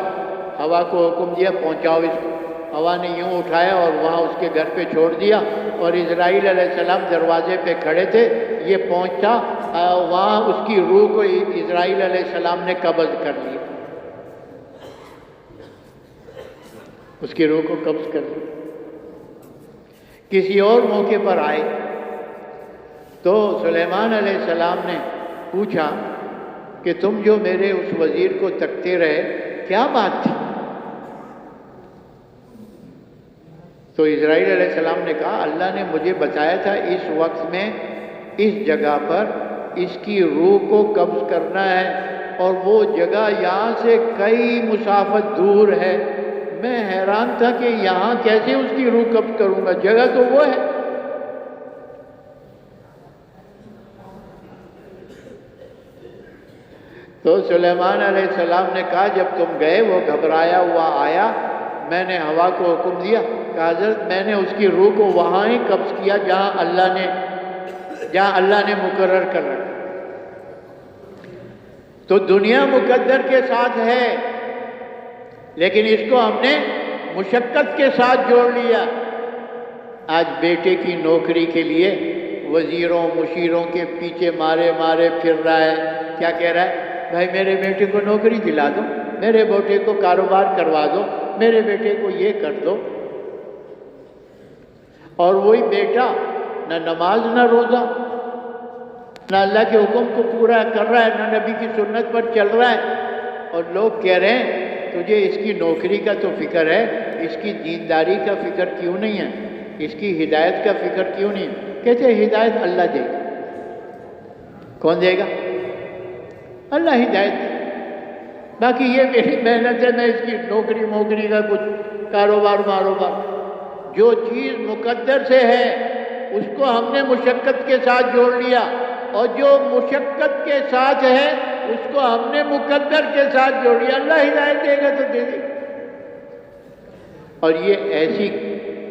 ہوا کو حکم دیا پہنچاؤ اس کو۔ ہوا نے یوں اٹھایا اور وہاں اس کے گھر پہ چھوڑ دیا، اور اسرائیل علیہ السلام دروازے پہ کھڑے تھے، یہ پہنچا وہاں اس کی روح کو اسرائیل علیہ السلام نے قبض کر لیا، اس کی روح کو قبض کر لیا۔ کسی اور موقع پر آئے تو سلیمان علیہ السلام نے پوچھا کہ تم جو میرے اس وزیر کو تکتے رہے کیا بات تھی؟ تو اسرائیل علیہ السلام نے کہا اللہ نے مجھے بتایا تھا اس وقت میں اس جگہ پر اس کی روح کو قبض کرنا ہے، اور وہ جگہ یہاں سے کئی مسافت دور ہے۔ میں حیران تھا کہ یہاں کیسے اس کی روح قبض کروں گا، جگہ تو وہ ہے۔ تو سلیمان علیہ السلام نے کہا جب تم گئے وہ گھبرایا ہوا آیا، میں نے ہوا کو حکم دیا کہ حضرت میں نے اس کی روح کو وہاں ہی قبض کیا جہاں اللہ نے مقرر کر رکھا۔ تو دنیا مقدر کے ساتھ ہے، لیکن اس کو ہم نے مشقت کے ساتھ جوڑ لیا۔ آج بیٹے کی نوکری کے لیے وزیروں مشیروں کے پیچھے مارے پھر رہا ہے، کیا کہہ رہا ہے؟ بھائی میرے بیٹے کو نوکری دلا دو، میرے بیٹے کو کاروبار کروا دو، میرے بیٹے کو یہ کر دو۔ اور وہی بیٹا نہ نماز نہ روزہ، نہ اللہ کے حکم کو پورا کر رہا ہے، نہ نبی کی سنت پر چل رہا ہے، اور لوگ کہہ رہے ہیں تجھے اس کی نوکری کا تو فکر ہے، اس کی دینداری کا فکر کیوں نہیں ہے، اس کی ہدایت کا فکر کیوں نہیں ہے؟ کہتے ہیں ہدایت اللہ دے گا۔ کون دے گا؟ اللہ ہدایت دے گا، باقی یہ میری محنت ہے، میں اس کی نوکری کا کچھ کاروبار جو چیز مقدر سے ہے اس کو ہم نے مشقت کے ساتھ جوڑ لیا، اور جو مشقت کے ساتھ ہے اس کو ہم نے مقدر کے ساتھ جوڑ لیا۔ اللہ ہدایت دے گا تو دے دے گا۔ اور یہ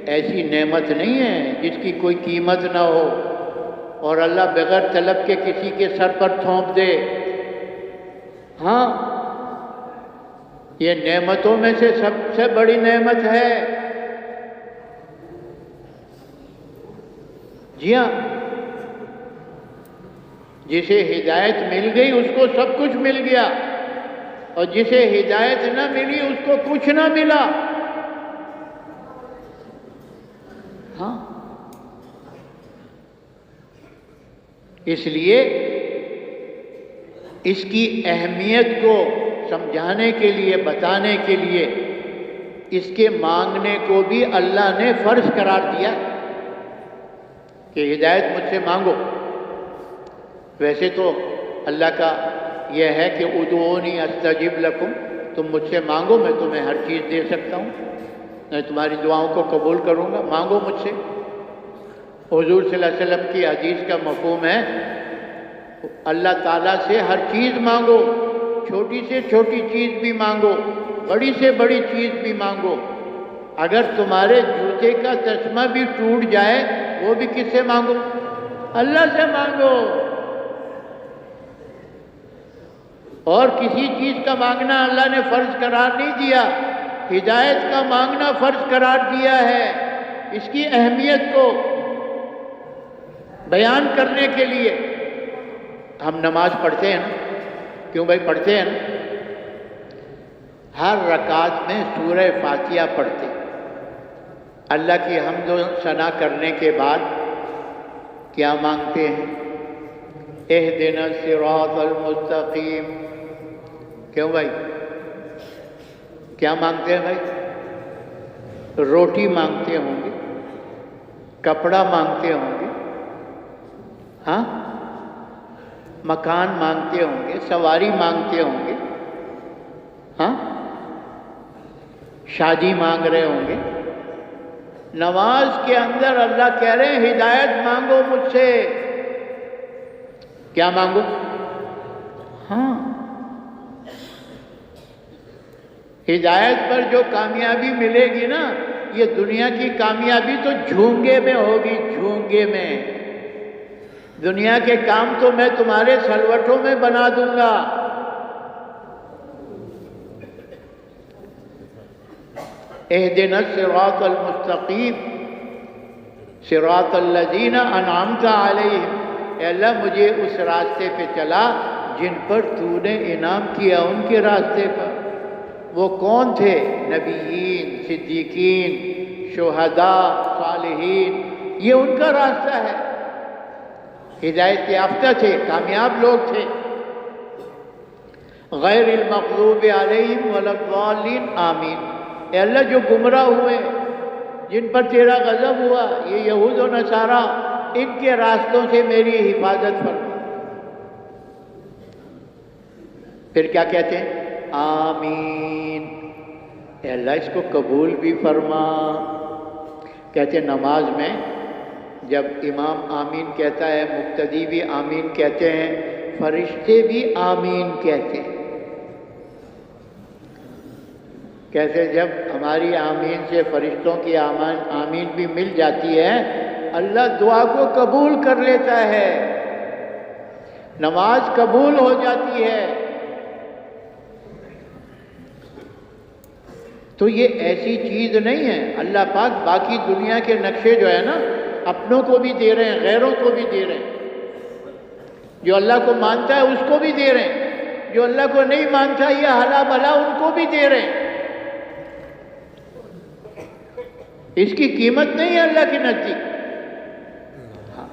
ایسی نعمت نہیں ہے جس کی کوئی قیمت نہ ہو، اور اللہ بغیر طلب کے کسی کے سر پر تھوپ دے۔ ہاں یہ نعمتوں میں سے سب سے بڑی نعمت ہے۔ جی ہاں، جسے ہدایت مل گئی اس کو سب کچھ مل گیا، اور جسے ہدایت نہ ملی اس کو کچھ نہ ملا. ہاں، اس لیے اس کی اہمیت کو سمجھانے کے لیے، بتانے کے لیے اس کے مانگنے کو بھی اللہ نے فرض قرار دیا کہ ہدایت مجھ سے مانگو. ویسے تو اللہ کا یہ ہے کہ ادعونی استجب لکم، تم مجھ سے مانگو میں تمہیں ہر چیز دے سکتا ہوں، میں تمہاری دعاؤں کو قبول کروں گا، مانگو مجھ سے. حضور صلی اللہ علیہ وسلم کی حدیث کا مفہوم ہے اللہ تعالیٰ سے ہر چیز مانگو، چھوٹی سے چھوٹی چیز بھی مانگو، بڑی سے بڑی چیز بھی مانگو. اگر تمہارے جوتے کا تسمہ بھی ٹوٹ جائے وہ بھی کس سے مانگو؟ اللہ سے مانگو. اور کسی چیز کا مانگنا اللہ نے فرض قرار نہیں دیا، ہدایت کا مانگنا فرض قرار دیا ہے. اس کی اہمیت کو بیان کرنے کے لیے ہم نماز پڑھتے ہیں نا. کیوں بھائی پڑھتے ہیں نا؟ ہر رکعت میں سورہ فاتحہ پڑھتے ہیں. اللہ کی حمد و ثنا کرنے کے بعد کیا مانگتے ہیں؟ اہدنا الصراط المستقیم. کیوں بھائی کیا مانگتے ہیں بھائی؟ روٹی مانگتے ہوں گے، کپڑا مانگتے ہوں گے، ہاں، مکان مانگتے ہوں گے، سواری مانگتے ہوں گے، ہاں، شادی مانگ رہے ہوں گے. نماز کے اندر اللہ کہہ رہے ہیں ہدایت مانگو مجھ سے. کیا مانگو؟ ہاں، ہدایت پر جو کامیابی ملے گی نا، یہ دنیا کی کامیابی تو جھونگے میں ہوگی، جھونگے میں. دنیا کے کام تو میں تمہارے سلوٹوں میں بنا دوں گا. اہدنا الصراط المستقیم صراط الذین انعمت علیہم. اے اللہ مجھے اس راستے پہ چلا جن پر تو نے انعام کیا، ان کے راستے پر. وہ کون تھے؟ نبیین، صدیقین، شہداء، صالحین. یہ ان کا راستہ ہے. ہدایت یافتہ تھے، کامیاب لوگ تھے. غیر المغضوب علیہم ولا الضالین آمین. اے اللہ جو گمراہ ہوئے، جن پر تیرا غضب ہوا، یہ یہود و نصارہ، ان کے راستوں سے میری حفاظت فرما. پھر کیا کہتے ہیں؟ آمین. اے اللہ اس کو قبول بھی فرما. کہتے ہیں نماز میں جب امام آمین کہتا ہے، مقتدی بھی آمین کہتے ہیں، فرشتے بھی آمین کہتے ہیں. کیسے؟ جب ہماری آمین سے فرشتوں کی آمین بھی مل جاتی ہے، اللہ دعا کو قبول کر لیتا ہے، نماز قبول ہو جاتی ہے. تو یہ ایسی چیز نہیں ہے. اللہ پاک باقی دنیا کے نقشے جو ہے نا، اپنوں کو بھی دے رہے ہیں، غیروں کو بھی دے رہے ہیں. جو اللہ کو مانتا ہے اس کو بھی دے رہے ہیں، جو اللہ کو نہیں مانتا یہ ہلا بھلا ان کو بھی دے رہے ہیں. اس کی قیمت نہیں ہے اللہ کے نزدیک. ہاں،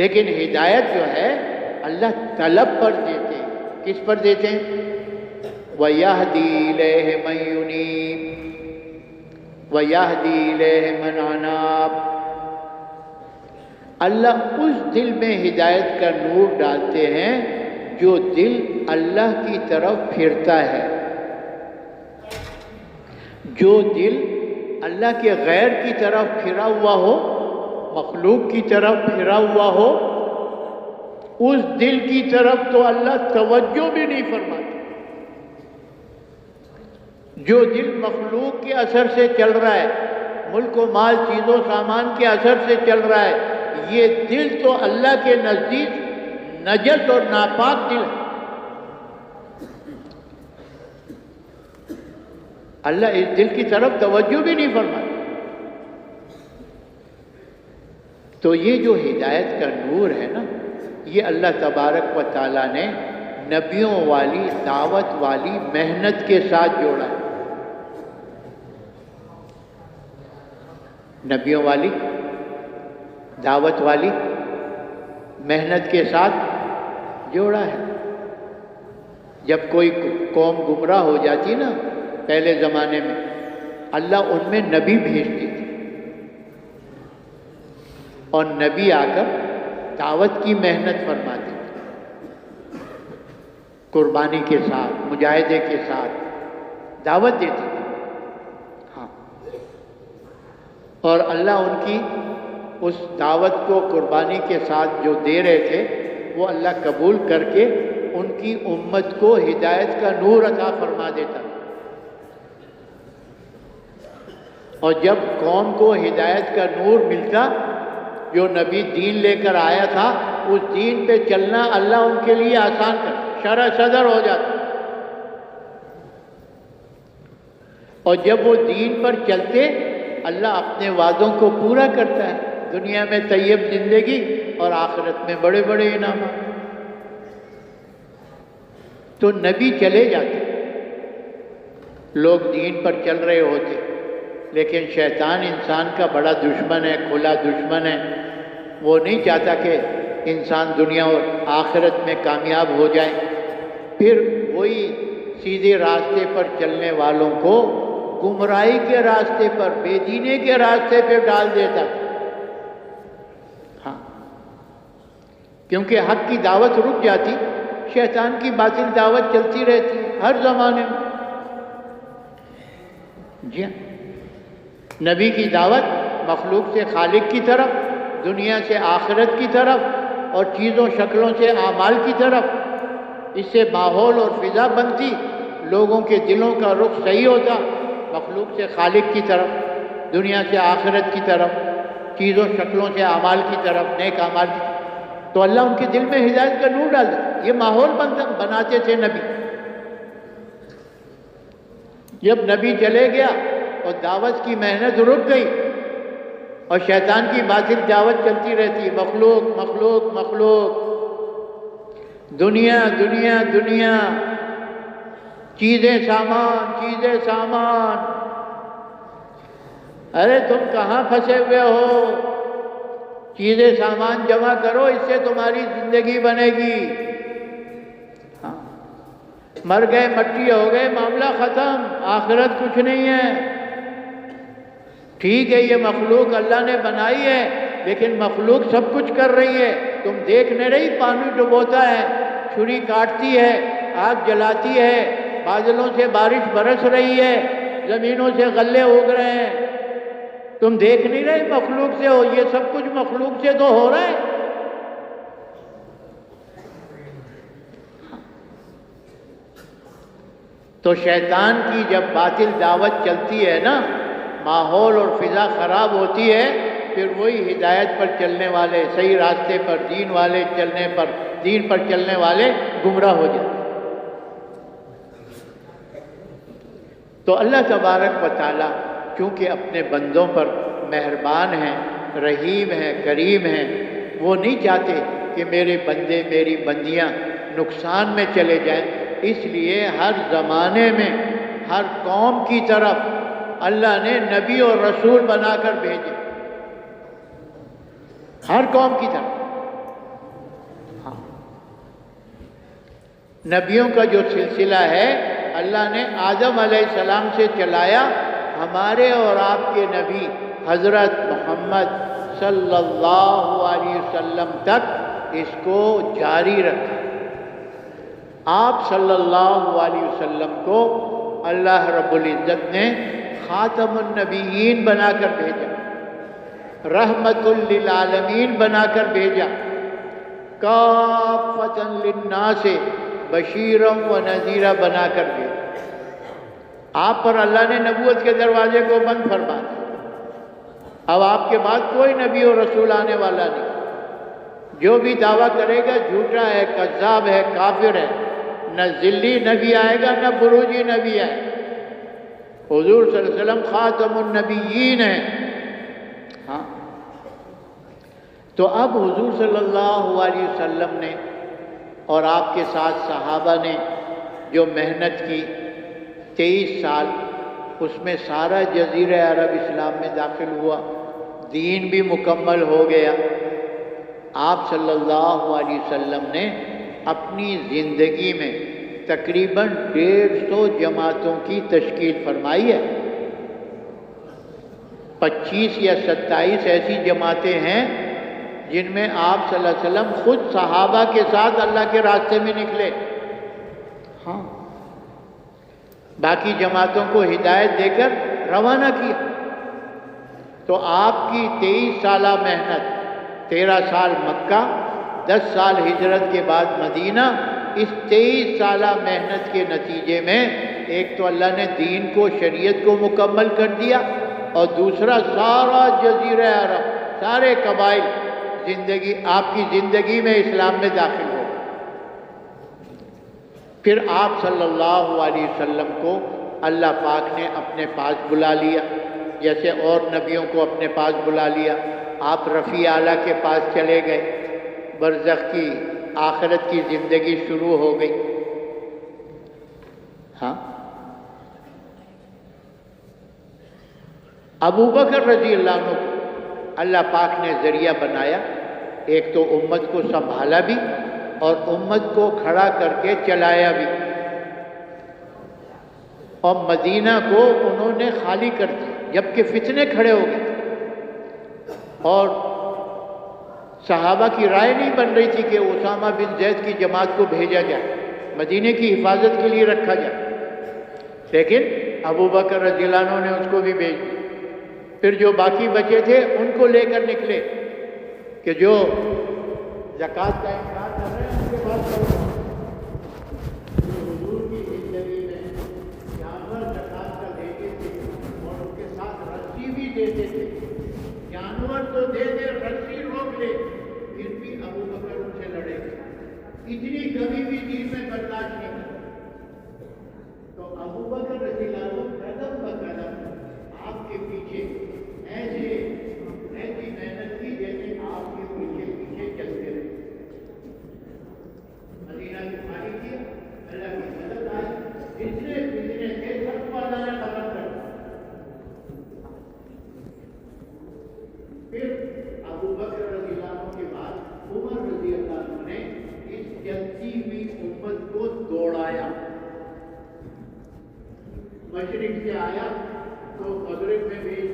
لیکن ہدایت جو ہے اللہ طلب پر دیتے ہیں. کس پر دیتے ہیں؟ وَيَهْدِي إِلَيْهِ مَن يُنِيبُ وَيَهْدِي إِلَيْهِ مَنْ أَنَابَ. اللہ اس دل میں ہدایت کا نور ڈالتے ہیں جو دل اللہ کی طرف پھرتا ہے. جو دل اللہ کے غیر کی طرف پھرا ہوا ہو، مخلوق کی طرف پھرا ہوا ہو، اس دل کی طرف تو اللہ توجہ بھی نہیں فرماتا. جو دل مخلوق کے اثر سے چل رہا ہے، ملک و مال، چیز و سامان کے اثر سے چل رہا ہے، یہ دل تو اللہ کے نزدیک نجس اور ناپاک دل ہے. اللہ اس دل کی طرف توجہ بھی نہیں فرماتا. تو یہ جو ہدایت کا نور ہے نا، یہ اللہ تبارک و تعالیٰ نے نبیوں والی دعوت والی محنت کے ساتھ جوڑا ہے. نبیوں والی دعوت والی محنت کے ساتھ جوڑا ہے. جب کوئی قوم گمراہ ہو جاتی نا پہلے زمانے میں، اللہ ان میں نبی بھیجتی تھی، اور نبی آ کر دعوت کی محنت فرماتے تھے، قربانی کے ساتھ، مجاہدے کے ساتھ دعوت دیتے تھے. ہاں، اور اللہ ان کی اس دعوت کو قربانی کے ساتھ جو دے رہے تھے وہ اللہ قبول کر کے ان کی امت کو ہدایت کا نور عطا فرما دیتا. اور جب قوم کو ہدایت کا نور ملتا، جو نبی دین لے کر آیا تھا اس دین پہ چلنا اللہ ان کے لیے آسان کر شرح صدر ہو جاتا. اور جب وہ دین پر چلتے اللہ اپنے وعدوں کو پورا کرتا ہے، دنیا میں طیب زندگی اور آخرت میں بڑے بڑے انعامات. تو نبی چلے جاتے، لوگ دین پر چل رہے ہوتے، لیکن شیطان انسان کا بڑا دشمن ہے، کھلا دشمن ہے. وہ نہیں چاہتا کہ انسان دنیا اور آخرت میں کامیاب ہو جائے. پھر وہی سیدھے راستے پر چلنے والوں کو گمراہی کے راستے پر، بے دینی کے راستے پہ ڈال دیتا. ہاں، کیونکہ حق کی دعوت رک جاتی، شیطان کی باطل دعوت چلتی رہتی ہر زمانے میں. جی ہاں، نبی کی دعوت مخلوق سے خالق کی طرف، دنیا سے آخرت کی طرف، اور چیزوں شکلوں سے اعمال کی طرف. اس سے ماحول اور فضا بنتی، لوگوں کے دلوں کا رخ صحیح ہوتا، مخلوق سے خالق کی طرف، دنیا سے آخرت کی طرف، چیزوں شکلوں سے اعمال کی طرف، نیک اعمال کی طرف. تو اللہ ان کے دل میں ہدایت کا نور ڈال دیتا. یہ ماحول بناتے تھے نبی. جب نبی چلے گیا اور دعوت کی محنت رک گئی اور شیطان کی باطل دعوت چلتی رہتی، مخلوق مخلوق مخلوق، دنیا دنیا دنیا، چیزیں سامان چیزیں سامان. ارے تم کہاں پھنسے ہوئے ہو؟ چیزیں سامان جمع کرو، اس سے تمہاری زندگی بنے گی. ہاں، مر گئے مٹی ہو گئے، معاملہ ختم، آخرت کچھ نہیں ہے. ٹھیک ہے، یہ مخلوق اللہ نے بنائی ہے، لیکن مخلوق سب کچھ کر رہی ہے. تم دیکھ نہیں رہی؟ پانی ڈبوتا ہے، چھری کاٹتی ہے، آگ جلاتی ہے، بادلوں سے بارش برس رہی ہے، زمینوں سے غلے اگ رہے ہیں. تم دیکھ نہیں رہے مخلوق سے ہو؟ یہ سب کچھ مخلوق سے تو ہو رہا ہے. تو شیطان کی جب باطل دعوت چلتی ہے نا، ماحول اور فضا خراب ہوتی ہے، پھر وہی ہدایت پر چلنے والے، صحیح راستے پر دین پر چلنے والے گمراہ ہو جاتے. تو اللہ تبارک و تعالیٰ چونکہ اپنے بندوں پر مہربان ہیں، رحیم ہیں، کریم ہیں، وہ نہیں چاہتے کہ میرے بندے میری بندیاں نقصان میں چلے جائیں. اس لیے ہر زمانے میں ہر قوم کی طرف اللہ نے نبی اور رسول بنا کر بھیجے، ہر قوم کی طرف. ہاں، نبیوں کا جو سلسلہ ہے اللہ نے آدم علیہ السلام سے چلایا، ہمارے اور آپ کے نبی حضرت محمد صلی اللہ علیہ وسلم تک اس کو جاری رکھا. آپ صلی اللہ علیہ وسلم کو اللہ رب العزت نے خاتم النبیین بنا کر بھیجا، رحمت للعالمین بنا کر بھیجا، کافۃ للناس بشیرا و نذیرا بنا کر بھیجا. آپ پر اللہ نے نبوت کے دروازے کو بند فرما دیا. اب آپ کے بعد کوئی نبی اور رسول آنے والا نہیں. جو بھی دعویٰ کرے گا جھوٹا ہے، کذاب ہے، کافر ہے. نہ ذلی نبی آئے گا، نہ بروجی نبی آئے گا. حضور صلی اللہ علیہ وسلم خاتم النبیین ہیں. ہاں، تو اب حضور صلی اللہ علیہ وسلم نے اور آپ کے ساتھ صحابہ نے جو محنت کی 23 سال، اس میں سارا جزیرہ عرب اسلام میں داخل ہوا، دین بھی مکمل ہو گیا۔ آپ صلی اللہ علیہ وسلم نے اپنی زندگی میں تقریباً 150 جماعتوں کی تشکیل فرمائی ہے۔ 25 یا 27 ایسی جماعتیں ہیں جن میں آپ صلی اللہ علیہ وسلم خود صحابہ کے ساتھ اللہ کے راستے میں نکلے۔ ہاں، باقی جماعتوں کو ہدایت دے کر روانہ کیا۔ تو آپ کی 23 سالہ محنت، 13 سال مکہ، 10 سال ہجرت کے بعد مدینہ، اس 23 سالہ محنت کے نتیجے میں ایک تو اللہ نے دین کو، شریعت کو مکمل کر دیا، اور دوسرا سارا جزیرہ عرب، سارے قبائل آپ کی زندگی میں اسلام میں داخل ہو۔ پھر آپ صلی اللہ علیہ وسلم کو اللہ پاک نے اپنے پاس بلا لیا، جیسے اور نبیوں کو اپنے پاس بلا لیا۔ آپ رفیع اعلیٰ کے پاس چلے گئے، برزخ کی آخرت کی زندگی شروع ہو گئی۔ ہاں، ابو بکر رضی اللہ عنہ کو اللہ پاک نے ذریعہ بنایا، ایک تو امت کو سنبھالا بھی اور امت کو کھڑا کر کے چلایا بھی، اور مدینہ کو انہوں نے خالی کر دیا جبکہ فتنے کھڑے ہو گئے، اور صحابہ کی رائے نہیں بن رہی تھی کہ اسامہ بن زید کی جماعت کو بھیجا جائے، مدینے کی حفاظت کے لیے رکھا جائے، لیکن ابو بکر رضی اللہ عنہ نے اس کو بھی بھیج دیا۔ پھر جو باقی بچے تھے ان کو لے کر نکلے کہ جو زکوٰۃ کا انکار کر رہے ہیں ان کے پاس کرو۔ حضور کی زندگی میں جانور زکوٰۃ کا دیتے تھے اور ان کے ساتھ رسی بھی دیتے تھے، جانور تو دے دے، رسی روک لے، پھر بھی ابو بکر ان سے لڑے گا، اتنی کبھی بھی دین میں برداشت نہیں کرتے۔ تو ابو بکر رضی اللہ عنہ قدم بقدم آپ کے پیچھے ایسی محنت کی جیسے آپ کے پیچھے پیچھے چلتے رہے۔ مدینہ کی خالی کی، اللہ کی مدد آئی، اتنے فتنے تھے سب کو اللہ نے ختم کر دیا۔ پھر ابو بکر رضی اللہ عنہ کے بعد عمر رضی اللہ عنہ نے اس جلتی ہوئی امت کو دوڑایا، مشرق سے آیا تو مغرب میں بھی